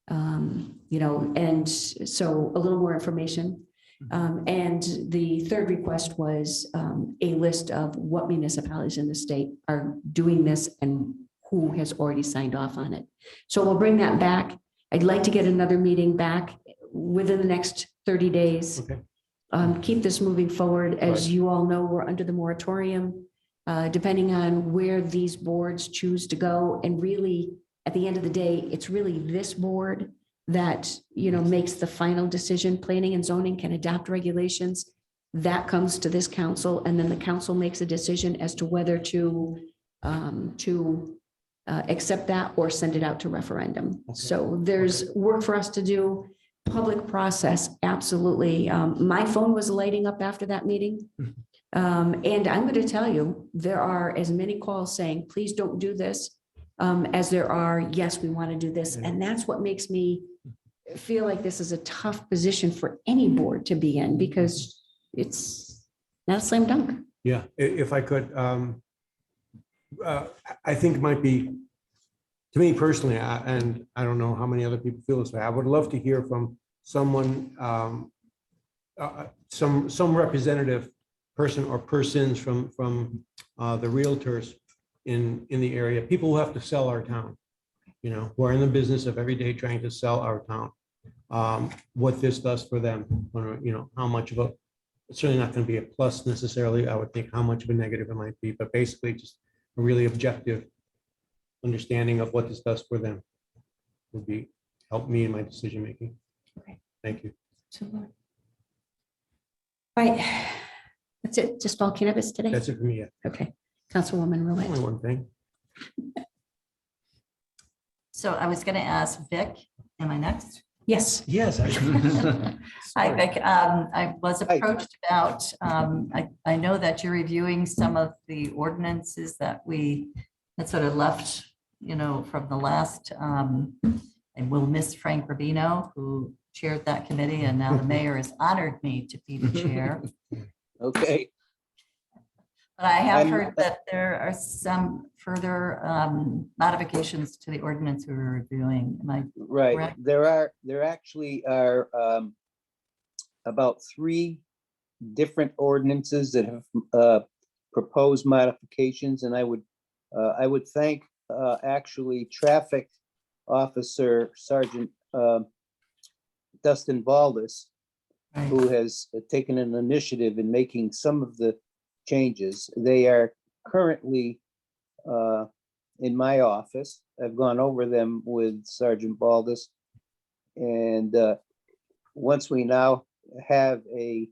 and so a little more information. And the third request was a list of what municipalities in the state are doing this and who has already signed off on it. So we'll bring that back. I'd like to get another meeting back within the next 30 days. Okay. Keep this moving forward. As you all know, we're under the moratorium. Depending on where these boards choose to go. And really, at the end of the day, it's really this board that, makes the final decision. Planning and zoning can adopt regulations. That comes to this council, and then the council makes a decision as to whether to accept that or send it out to referendum. Okay. So there's work for us to do. Public process, absolutely. My phone was lighting up after that meeting. And I'm going to tell you, there are as many calls saying, please don't do this, as there are, yes, we want to do this. And that's what makes me feel like this is a tough position for any board to be in, because it's not a slam dunk. Yeah, if I could, I think it might be, to me personally, and I don't know how many other people feel this way, I would love to hear from someone, some representative person or persons from the realtors in the area, people who have to sell our town, who are in the business of every day trying to sell our town. what this does for them, or, you know, how much of a, it's certainly not going to be a plus necessarily. I would think how much of a negative it might be, but basically just a really objective understanding of what this does for them would be, help me in my decision making. Okay. Thank you. All right, that's it, just all cannabis today? That's it for me. Yeah. Okay, Councilwoman Only Ruette. one thing. So I was going to ask Vic, am I next? Yes. Yes. Hi, Vic. I was Hi. approached about, I know that you're reviewing some of the ordinances that we had sort of left, you know, from the last, and we'll miss Frank Rubino, who chaired that committee, and now the mayor has honored me to be the chair. Okay, But I have I'm- heard that there are some further modifications to the ordinance we were reviewing. Am I right. Correct. There actually are about 3 different ordinances that have proposed modifications, and I would thank actually Traffic Officer Sergeant Dustin Baldus, right? who has taken an initiative in making some of the changes. They are currently in my office. I've gone over them with Sergeant Baldus. And once we now have a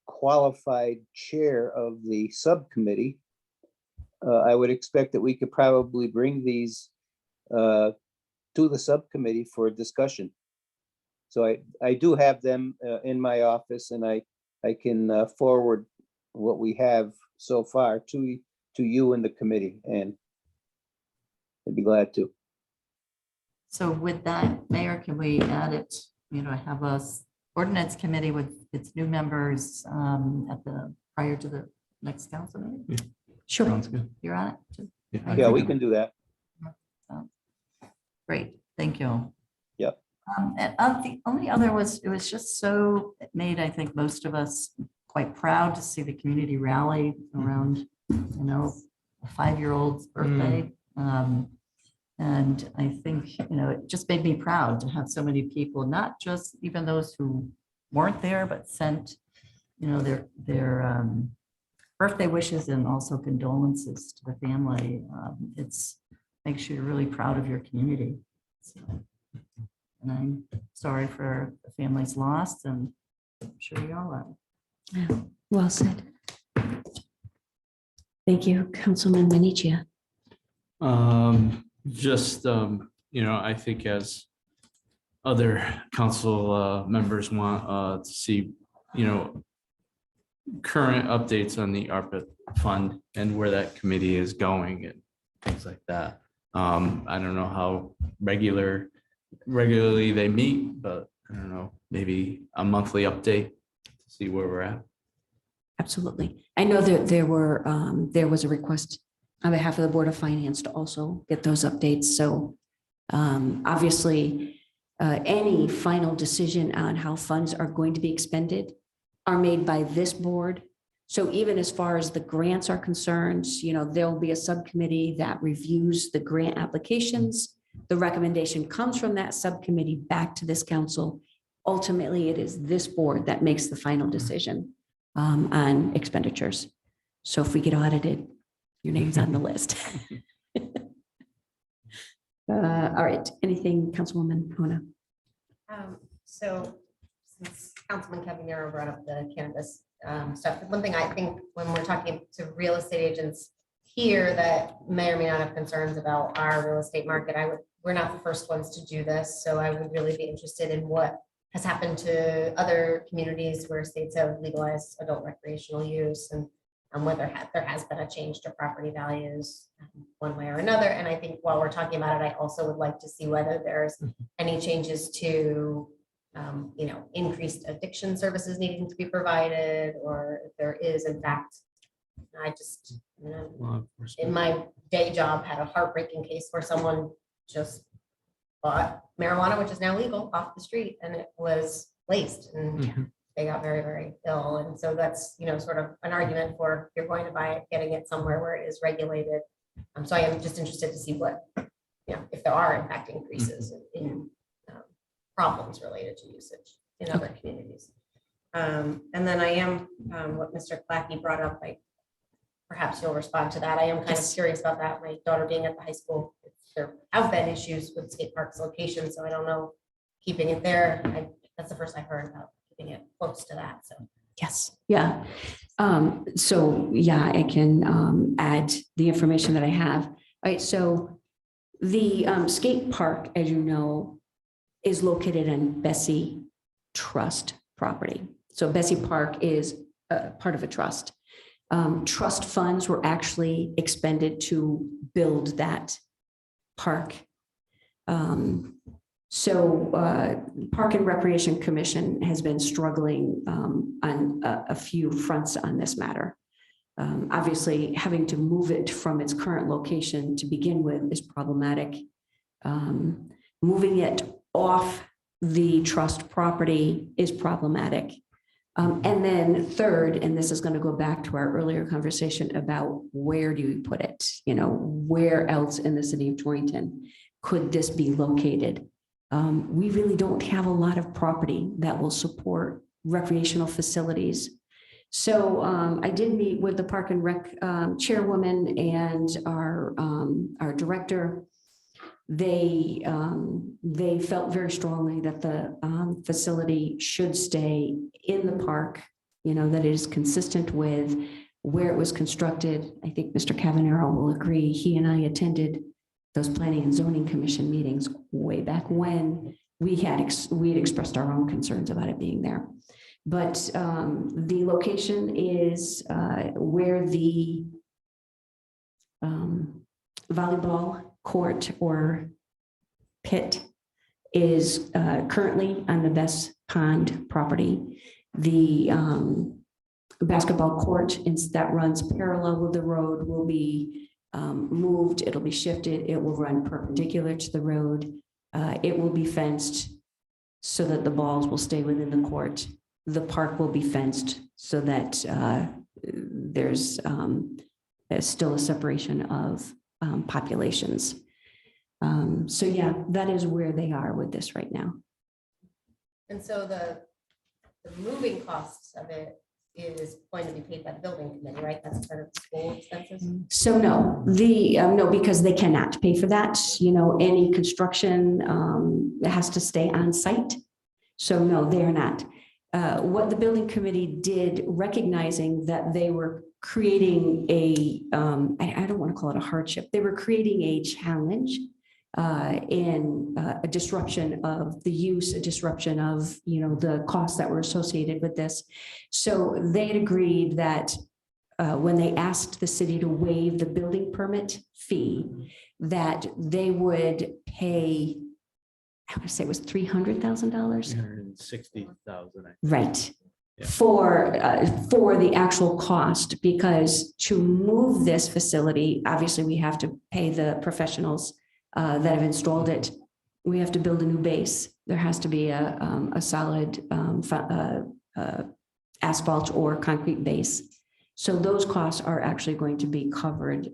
qualified chair of the subcommittee, I would expect that we could probably bring these to the subcommittee for discussion. So I do have them in my office, and I can forward what we have so far to you and the committee, and I'd be glad to. So with that, Mayor, can we add it, you know, have a ordinance committee with its new members prior to the next council meeting? Sure. Sounds good. You're on it too? Yeah, Yeah, we can do that. Great, thank you. Yep. And the only other was, it was just so, it made, I think, most of us quite proud to see the community rally around, you know, a 5-year-old's birthday. And I think, you know, it just made me proud to have so many people, not just even those who weren't there, but sent, you know, their birthday wishes and also condolences to the family. It's makes you really proud of your community. So, and I'm sorry for the family's loss, and I'm sure you all are. Yeah, well said. Thank you, Councilman Minichia. Just, you know, I think as other council members want to see, you know, current updates on the ARPA fund and where that committee is going and things like that. I don't know how regularly they meet, but I don't know, maybe a monthly update to see where we're at. Absolutely. I know that there was a request on behalf of the Board of Finance to also get those updates. So obviously, any final decision on how funds are going to be expended are made by this board. So even as far as the grants are concerned, you know, there'll be a subcommittee that reviews the grant applications. The recommendation comes from that subcommittee back to this council. Ultimately, it is this board that makes the final decision on expenditures. So if we get audited, your name's on the list. All right, anything, Councilwoman Hona? So since Councilman Cavanero brought up the cannabis stuff, one thing I think when we're talking to real estate agents here that may or may not have concerns about our real estate market, we're not the first ones to do this. So I would really be interested in what has happened to other communities where states have legalized adult recreational use, and whether there has been a change to property values one way or another. And I think while we're talking about it, I also would like to see whether there's any changes to you know, increased addiction services needing to be provided, or if there is, in fact, I just, you know, in my day job had a heartbreaking case where someone just bought marijuana, which is now legal, off the street, and it was laced, and they got very, very ill. And so that's, you know, sort of an argument for, if you're going to buy it, getting it somewhere where it is regulated. So I am just interested to see what, you know, if there are in fact increases in problems related to usage in other communities. And then I am, what Mr. Clackey brought up, like, perhaps you'll respond to that. I am kind of Yes. curious about that. My daughter being at the high school, there have been issues with skate park's location, so I don't know, keeping it there. That's the first I heard about keeping it close to that, so. Yes, yeah. So, yeah, I can add the information that I have. All right, so the skate park, as you know, is located on Bessie Trust property. So Bessie Park is part of a trust. Trust funds were actually expended to build that park. So Park and Recreation Commission has been struggling on a few fronts on this matter. Obviously, having to move it from its current location to begin with is problematic. Moving it off the trust property is problematic. And then third, and this is going to go back to our earlier conversation about where do you put it? You know, where else in the city of Torrington could this be located? We really don't have a lot of property that will support recreational facilities. So I did meet with the Park and Rec chairwoman and our director. They felt very strongly that the facility should stay in the park, you know, that it is consistent with where it was constructed. I think Mr. Cavanero will agree. He and I attended those planning and zoning commission meetings way back when we had expressed our own concerns about it being there. But the location is where the volleyball court or pit is currently on the Best Pond property. The basketball court that runs parallel with the road will be moved, it'll be shifted, it will run perpendicular to the road. It will be fenced so that the balls will stay within the court. The park will be fenced so that there's still a separation of populations. So yeah, that is where they are with this right now. And so the moving costs of it is going to be paid by the building committee, right? That's part of the school expenses? So no, no, because they cannot pay for that. You know, any construction has to stay on site. So no, they are not. What the building committee did, recognizing that they were creating I don't want to call it a hardship, they were creating a challenge in a disruption of the use, a disruption of, you know, the costs that were associated with this. So they had agreed that when they asked the city to waive the building permit fee, that they would pay, I would say it was $300,000. 360,000. Right. Yeah. For the actual cost, because to move this facility, obviously we have to pay the professionals that have installed it. We have to build a new base. There has to be a solid asphalt or concrete base. So those costs are actually going to be covered.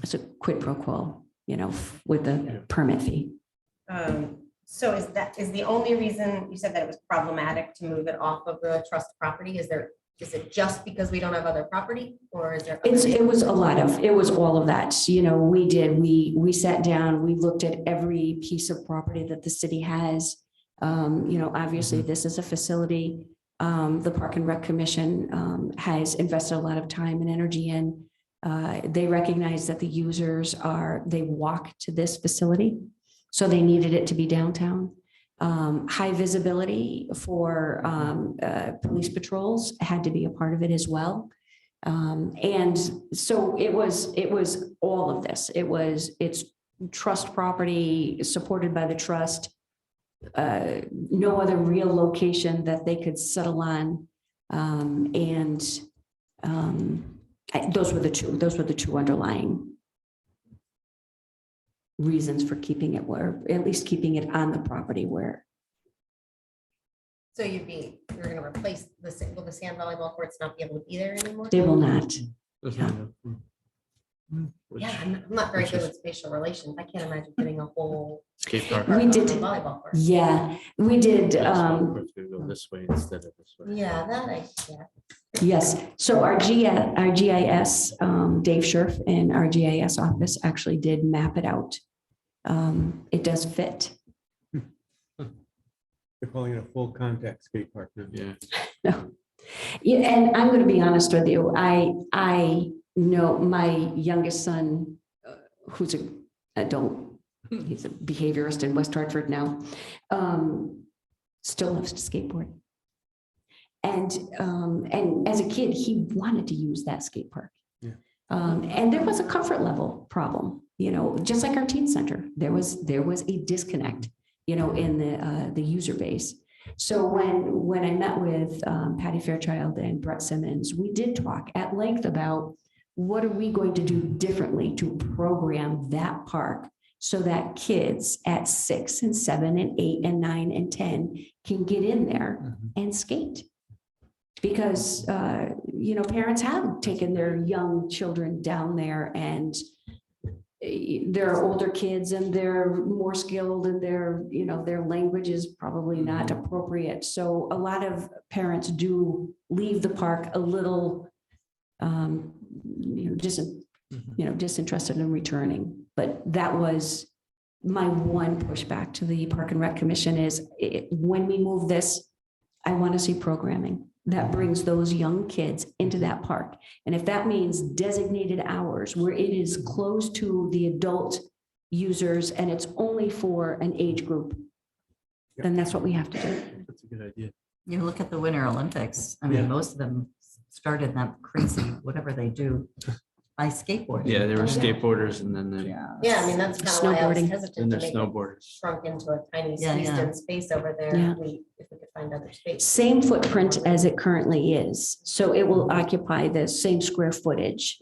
It's a quid pro quo, you know, with the permit fee. So is the only reason you said that it was problematic to move it off of the trust property? Is it just because we don't have other property, or is there? It was all of that. You know, we sat down, we looked at every piece of property that the city has. You know, obviously this is a facility the Park and Rec Commission has invested a lot of time and energy in. They recognize that the users they walk to this facility. So they needed it to be downtown. High visibility for police patrols had to be a part of it as well. And so it was all of this. It's trust property supported by the trust. No other real location that they could settle on. Those were the two underlying reasons for keeping it, or at least keeping it on the property where. So you're going to replace will the sand volleyball courts not be able to be there anymore? They will not. That's Yeah. right. which Yeah, I'm not very which good is- with spatial relations. I can't imagine putting a whole. skate park. We on a did- Volleyball court. Yeah, we did. It's gonna go this way instead of this way. Yeah, that I, yeah. Yes, so our GIS, Dave Scherf in our GIS office actually did map it out. It does fit. They're calling it a full contact skate park now. Yeah. No. Yeah, and I'm going to be honest with you. I know my youngest son, who's an adult, he's a behaviorist in West Hartford now, still loves to skateboard. And as a kid, he wanted to use that skate park. Yeah. And there was a comfort level problem, just like our teen center, there was a disconnect, in the user base. So when I met with Patty Fairchild and Brett Simmons, we did talk at length about what are we going to do differently to program that park so that kids at 6 and 7 and 8 and 9 and 10 can get in there and skate. Because, parents have taken their young children down there and they're older kids and they're more skilled and their language is probably not appropriate. So a lot of parents do leave the park a little, disinterested in returning. But that was my one pushback to the Park and Rec Commission is when we move this, I want to see programming that brings those young kids into that park. And if that means designated hours where it is close to the adult users and it's only for an age group, then that's what we have to do. That's a good idea. You look at the Winter Olympics, I Yeah. mean, most of them started that crazy, whatever they do, by skateboarding. Yeah, there were I know. skateboarders and then Yeah. Yeah, I mean, that's kind of why I was Snowboarding. hesitant and to there's make it snowboarders. shrunk into a tiny Yeah, squeezed yeah. in space over there. Yeah. If we could find other space. Same footprint as it currently is. So it will occupy the same square footage.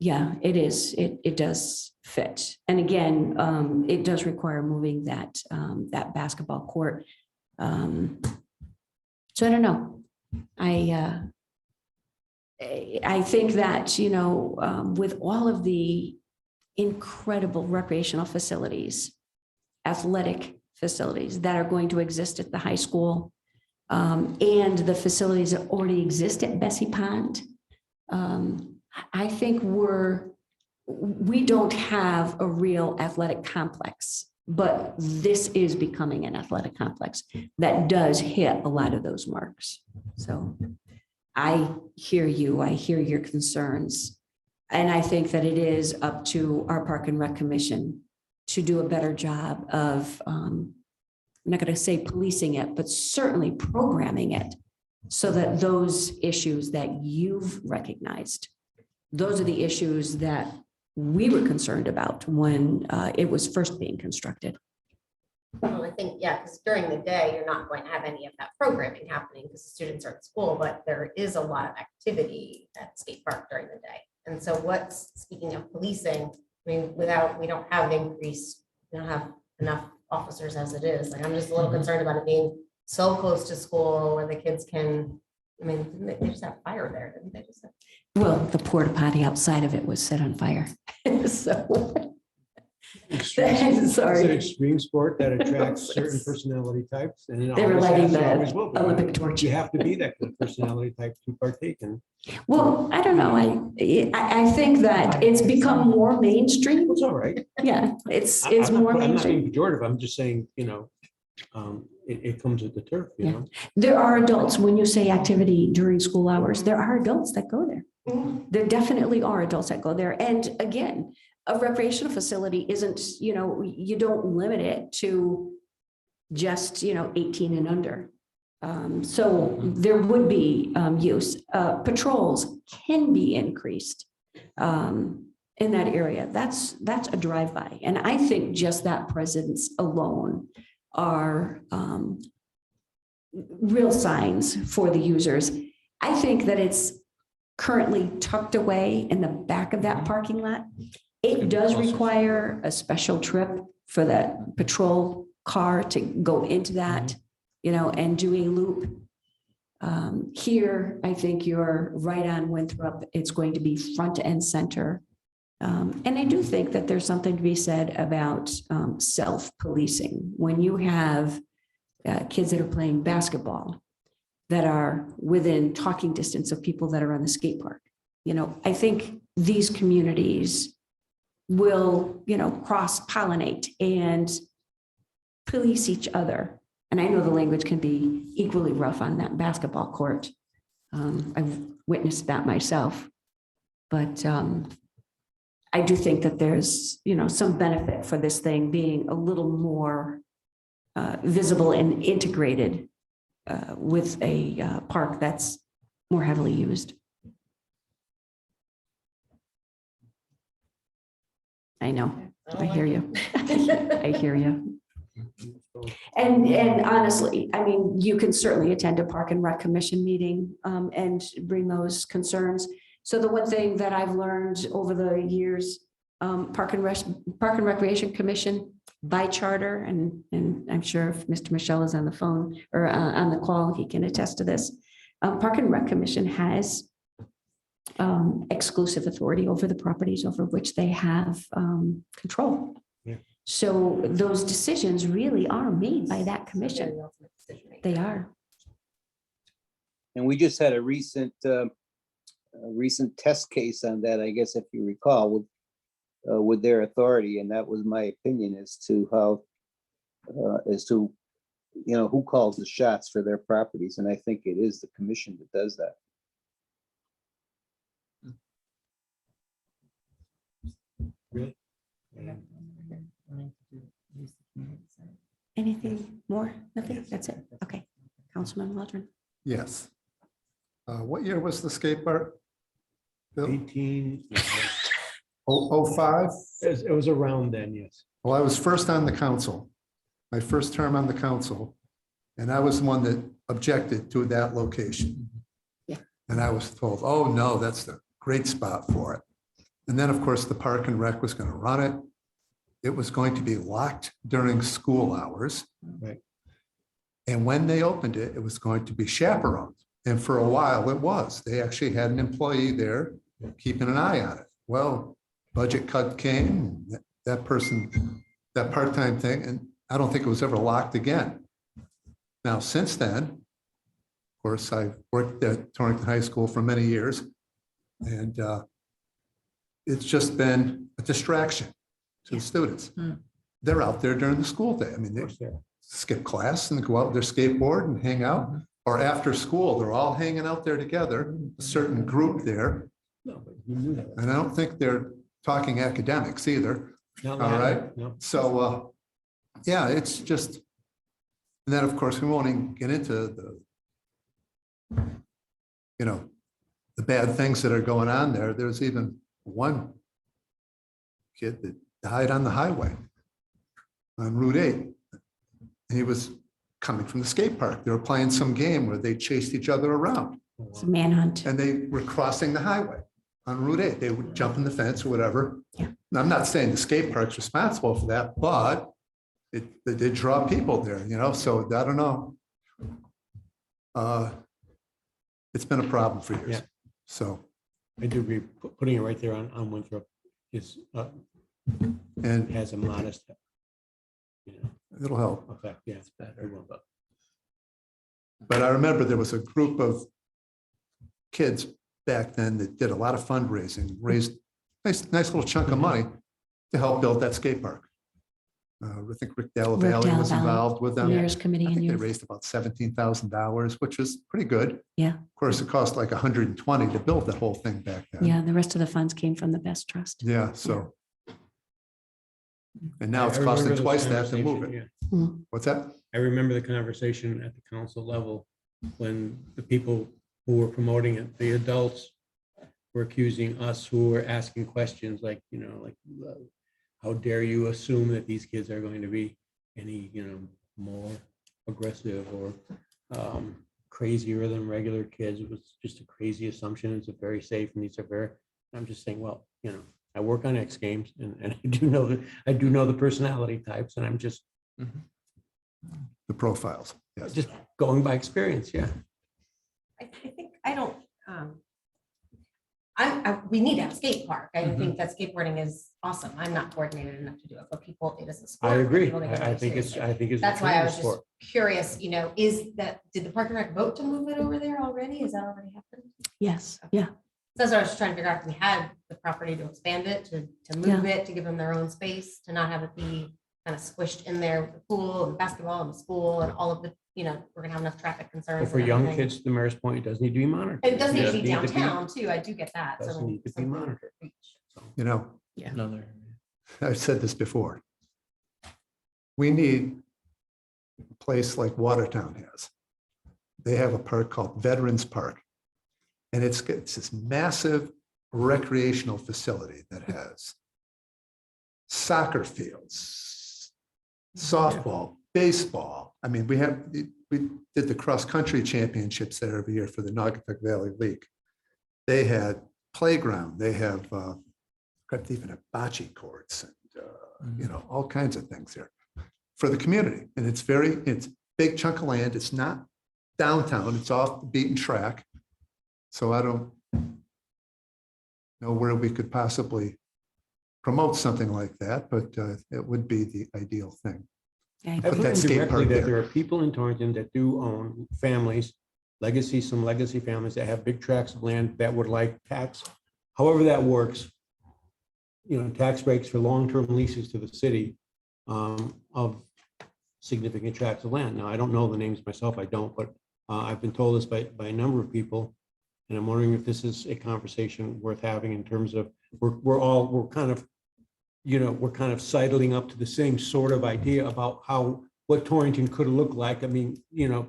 Yeah, it is. It does fit. And again, it does require moving that basketball court. So I don't know. I think that, with all of the incredible recreational facilities, athletic facilities that are going to exist at the high school, and the facilities that already exist at Bessie Pond, I think we don't have a real athletic complex, but this is becoming an athletic complex that does hit a lot of those marks. So I hear you, I hear your concerns. And I think that it is up to our Park and Rec Commission to do a better job of, I'm not going to say policing it, but certainly programming it so that those issues that you've recognized, those are the issues that we were concerned about when it was first being constructed. Well, I think, yeah, because during the day, you're not going to have any of that programming happening because the students are at school, but there is a lot of activity at skate park during the day. And so speaking of policing, I mean, we don't have increased, we don't have enough officers as it is. Like, I'm just a little concerned about it being so close to school where the kids can, I mean, didn't they just have fire there, didn't they just have? Well, the porta potty outside of it was set on fire. So. It's Sorry. an extreme sport that attracts certain personality types. And They were lighting the always will be. Olympic torch. You have to be that kind of personality type to partake in. Well, I don't know. I think that it's become more mainstream. It's all right. Yeah, it's I'm more not mainstream. being pejorative. I'm just saying, it comes with the turf, you Yeah. know? There are adults, when you say activity during school hours, there are adults that go there. There definitely are adults that go there. And again, a recreational facility isn't, you don't limit it to just, 18 and under. So there would be use. Patrols can be increased in that area. That's a drive-by. And I think just that presence alone are real signs for the users. I think that it's currently tucked away in the back of that parking lot. It does require a special trip for that patrol car to go into that, and do a loop. Here, I think you're right on Winthrop. It's going to be front and center. And I do think that there's something to be said about self-policing. When you have kids that are playing basketball that are within talking distance of people that are on the skate park, I think these communities will, cross-pollinate and police each other. And I know the language can be equally rough on that basketball court. I've witnessed that myself. But I do think that there's, some benefit for this thing being a little more visible and integrated with a park that's more heavily used. I know, I hear you. I hear you. And honestly, I mean, you can certainly attend a Park and Rec Commission meeting and bring those concerns. So the one thing that I've learned over the years, Park and Recreation Commission by charter, and I'm sure if Mr. Michelle is on the phone or on the call, he can attest to this. Park and Rec Commission has exclusive authority over the properties over which they have control. Yeah. So those decisions really are made by that commission. They are. And we just had a recent test case on that, I guess, if you recall, with their authority, and that was my opinion as to how, who calls the shots for their properties, and I think it is the commission that does that. Really? Anything more? Nothing? That's it. Okay. Councilman Waldron. Yes. What year was the skate park? Bill? 18. 05? It was around then, yes. Well, I was first on the council, my first term on the council, and I was the one that objected to that location. Yeah. And I was told, oh, no, that's the great spot for it. And then, of course, the Park and Rec was going to run it. It was going to be locked during school hours. Right. And when they opened it, it was going to be chaperoned. And for a while it was. They actually had an employee there keeping an eye on it. Well, budget cut came, that person, that part-time thing, and I don't think it was ever locked again. Now, since then, of course, I've worked at Torrington High School for many years, and it's just been a distraction to the students. They're out there during the school day. I mean, they skip class and go out with their skateboard and hang out, or after school, they're all hanging out there together, a certain group there. No, but you knew that. And I don't think they're talking academics either. Not All like right. that, no. So, yeah, it's just, and then, of course, we won't even get into the bad things that are going on there. There's even one kid that died on the highway on Route 8. He was coming from the skate park. They were playing some game where they chased each other around, It's a manhunt. and they were crossing the highway on Route 8. They would jump in the fence or whatever. Yeah. Now, I'm not saying the skate park's responsible for that, but they did draw people there, so I don't know. It's been a problem for years. Yeah. So, I do agree, putting it right there on Winthrop is, and has a modest, it'll help. effect, yeah, it's better. But I remember there was a group of kids back then that did a lot of fundraising, raised nice little chunk of money to help build that skate park. I think Rick Della Valle was involved with them. Mayor's Committee I and think they Youth. raised about $17,000, which is pretty good. Yeah. Of course, it cost like 120 to build that whole thing back then. Yeah, the rest of the funds came from the Best Trust. Yeah, so. And now it's I remember costing those twice that to move conversations, it. yeah. What's that? I remember the conversation at the council level when the people who were promoting it, the adults, were accusing us who were asking questions like, how dare you assume that these kids are going to be any, more aggressive or crazier than regular kids. It was just a crazy assumption. It's a very safe, and these are very, I'm just saying, well, I work on X Games, and I do know the personality types, and I'm just The profiles, yes. just going by experience. Yeah. think, I don't, we need to have a skate park. I think that skateboarding is awesome. I'm not coordinated enough to do it, but people, it is a sport. I for agree. people to get I really think it's, seriously. I think it's. a That's why I was tremendous just sport. curious, did the Park and Rec vote to move it over there already? Is that already happened? Yes, yeah. That's what I was trying to figure out. If we had the property to expand it, to move it, to give them their own space, to not have it be kind of squished in there with the pool and basketball and the school and all of the, we're gonna have enough traffic concerns. But for and young everything. kids, to the mayor's point, it does need to be monitored. It does need to be It does downtown too. I do get that. Doesn't need to be something monitored. reach. You know, Another. I've said this before. We need a place like Watertown has. They have a park called Veterans Park. And it's this massive recreational facility that has soccer fields, softball, baseball. I mean, we did the cross-country championships there every year for the Naugatuck Valley League. They had playground, they have even a bocce courts and all kinds of things there for the community. And it's a big chunk of land. It's not downtown, it's off the beaten track. So I don't know where we could possibly promote something like that, but it would be the ideal thing. I've Put that learned skate directly park that there. there are people in Torrington that do own families, some legacy families that have big tracts of land that would like tax, however that works. Tax breaks for long-term leases to the city of significant tracts of land. Now, I don't know the names myself, I don't, but I've been told this by a number of people. And I'm wondering if this is a conversation worth having in terms of, we're kind of sidling up to the same sort of idea about what Torrington could look like. I mean,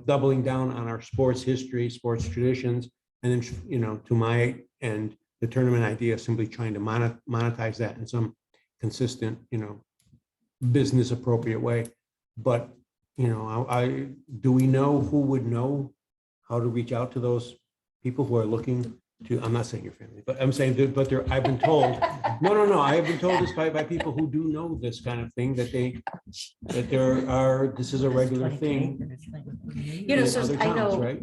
doubling down on our sports history, sports traditions, and then, to my end, the tournament idea, simply trying to monetize that in some consistent, business appropriate way. But, do we know who would know how to reach out to those people who are looking to, I'm not saying your family, but I'm saying, I've been told, no, I have been told this by people who do know this kind of thing, that this is a regular thing. in So other I towns, know, right?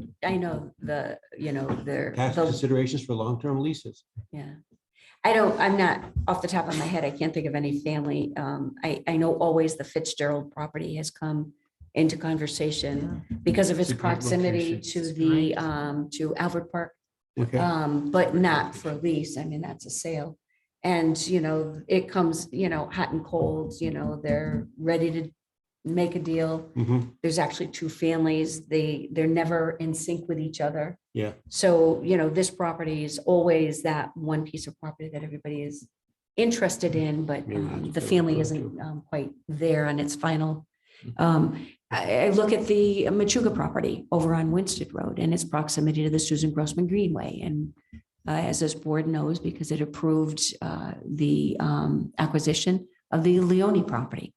Tax the considerations for long-term leases. Yeah. I'm not off the top of my head. I can't think of any family. I know always the Fitzgerald property has come into conversation because of its It's a great proximity location. to the, to Alfred Park, Okay. but not for lease. I mean, that's a sale. And, it comes, hot and cold, they're ready to make a deal. Mhm. There's actually two families. They're never in sync with each other. Yeah. So, this property is always that one piece of property that everybody is interested in, but Maybe that's the what family we're isn't going quite there on its final. I look at the Machuga property over on Winston Road and its proximity to the Susan Grossman Greenway. And as this board knows, because it approved the acquisition of the Leone property.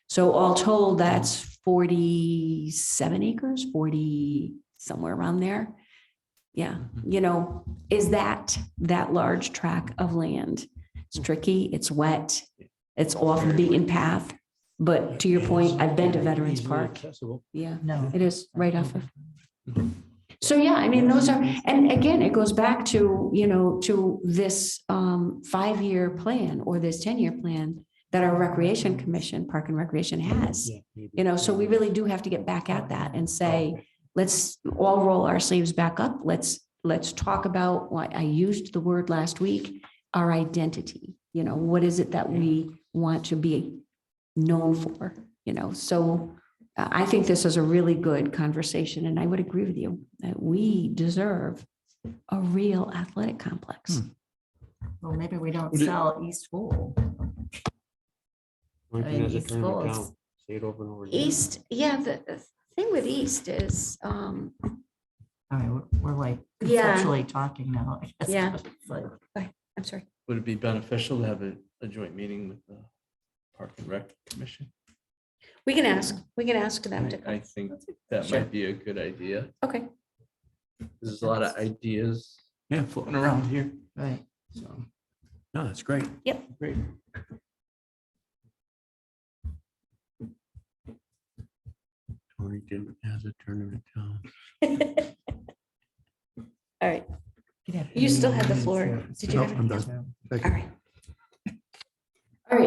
So all told, that's 47 acres, 40, somewhere around there. Yeah, is that large tract of land? It's tricky, it's wet, it's off the beaten path. But to your point, I've been to Veterans Easily Park. accessible. Yeah, No. it is right off of. So, yeah, I mean, those are, and again, it goes back to, to this 5-year plan or this 10-year plan that our Recreation Commission, Park and Recreation has. So we really do have to get back at that and say, let's all roll our sleeves back up. Let's talk about what I used the word last week, our identity. What is it that we want to be known for? So I think this is a really good conversation, and I would agree with you that we deserve a real athletic complex. Well, maybe we don't Would it- sell East School. Torrington has a East tournament Schools. town. Say it over and over again. East, yeah, the thing with East is, All right, we're like Yeah. conceptually talking now. I guess. Yeah. It's like, I'm sorry. Would it be beneficial to have a joint meeting with the Park and Rec Commission? We can ask them to I come. think that Sure. might be a good idea. Okay. There's a lot of ideas floating around here, right. so. No, that's great. Yep. Great. Torrington has a tournament town. All right. You still have the floor. Did you No, have? I'm done. Thank All you. right. All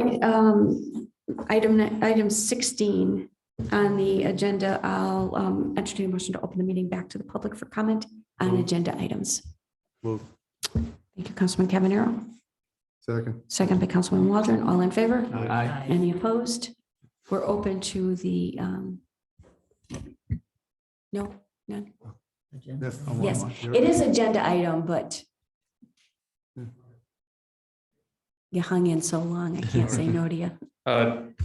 right, item 16 on the agenda, I'll entertain a motion to open the meeting back to the public for comment on Move. agenda items. Move. Thank you, Councilman Cavanero. Second. Second by Councilman Waldron. All in favor? Aye. Any opposed? We're open to the, no, none. Yes, I want Yes, one. You're- it is agenda item, but you hung in so long, I can't say no to you.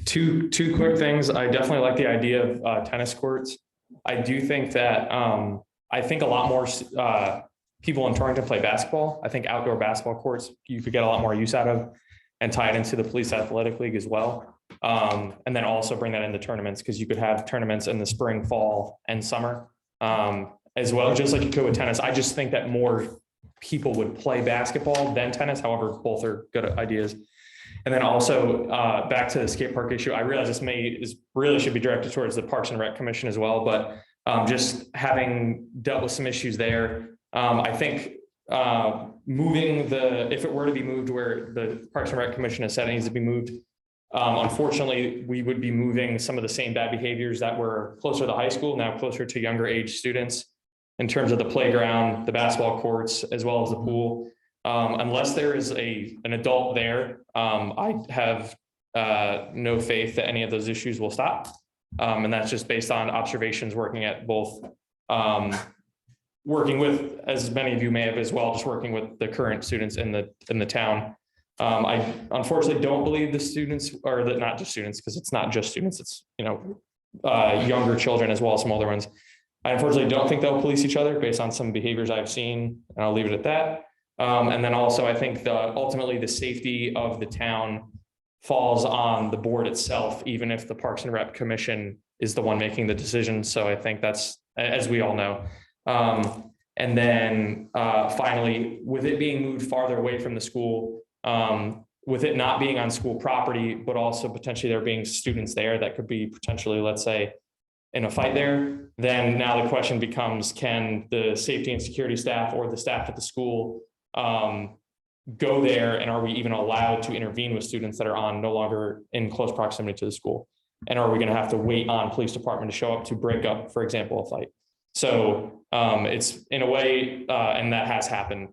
Two quick things. I definitely like the idea of tennis courts. I do think that I think a lot more people in Torrington play basketball. I think outdoor basketball courts you could get a lot more use out of and tie it into the police athletic league as well. And then also bring that into tournaments because you could have tournaments in the spring, fall, and summer as well, just like you could with tennis. I just think that more people would play basketball than tennis. However, both are good ideas. And then also back to the skate park issue, I realize this really should be directed towards the Parks and Rec Commission as well, but just having dealt with some issues there, I think moving if it were to be moved where the Parks and Rec Commission has said it needs to be moved, unfortunately, we would be moving some of the same bad behaviors that were closer to the high school, now closer to younger age students in terms of the playground, the basketball courts, as well as the pool. Unless there is an adult there, I have no faith that any of those issues will stop. And that's just based on observations working at both, working with, as many of you may have as well, just working with the current students in the town. I unfortunately don't believe the students, or that not just students, because it's not just students, it's, younger children as well as some older ones. I unfortunately don't think they'll police each other based on some behaviors I've seen, and I'll leave it at that. And then also, I think ultimately the safety of the town falls on the board itself, even if the Parks and Rec Commission is the one making the decision. So I think that's, as we all know. And then finally, with it being moved farther away from the school, with it not being on school property, but also potentially there being students there that could be potentially, let's say, in a fight there, then now the question becomes, can the safety and security staff or the staff at the school go there, and are we even allowed to intervene with students that are no longer in close proximity to the school? And are we going to have to wait on police department to show up to break up, for example, a fight? So it's in a way, and that has happened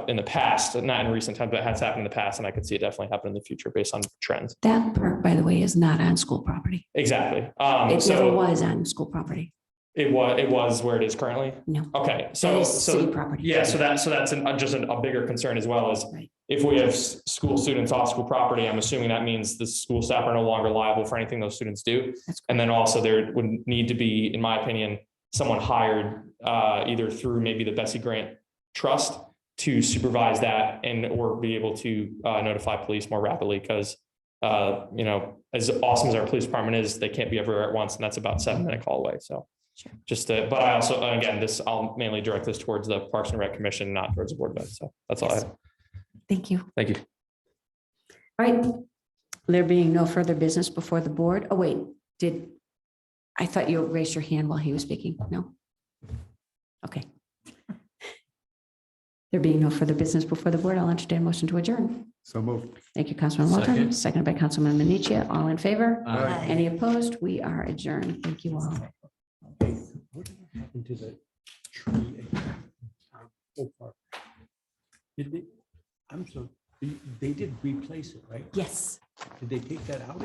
in the past, not in recent times, but it has happened in the past, and I could see it definitely happen in the future based on trends. That park, by the way, is not on school property. Exactly. It never was on school property. It was where it is currently. No. Okay, That so is city property. yeah, so that's just a bigger concern as well, is Right. if we have school students off school property, I'm assuming that means the school staff are no longer liable for anything those students do. That's And then also there would need to be, in my opinion, someone hired either through maybe the Bessie Grant Trust to supervise that or be able to notify police more rapidly, because as awesome as our police department is, they can't be everywhere at once, and that's about 7-minute call away. So Sure. but I also, again, I'll mainly direct this towards the Parks and Rec Commission, not towards the board of ed. So that's all I Yes. have. Thank you. Thank you. All right. There being no further business before the board. Oh, wait, I thought you raised your hand while he was speaking. No? Okay. There being no further business before the board, I'll entertain a motion to adjourn. So moved. Thank you, Councilman Waldron. Second. Seconded by Councilman Minichia. All in favor? Aye. Any opposed? We are adjourned. Thank you all. What happened to the tree? So far? Did they, I'm so, they did replace it, right? Yes. Did they take that out?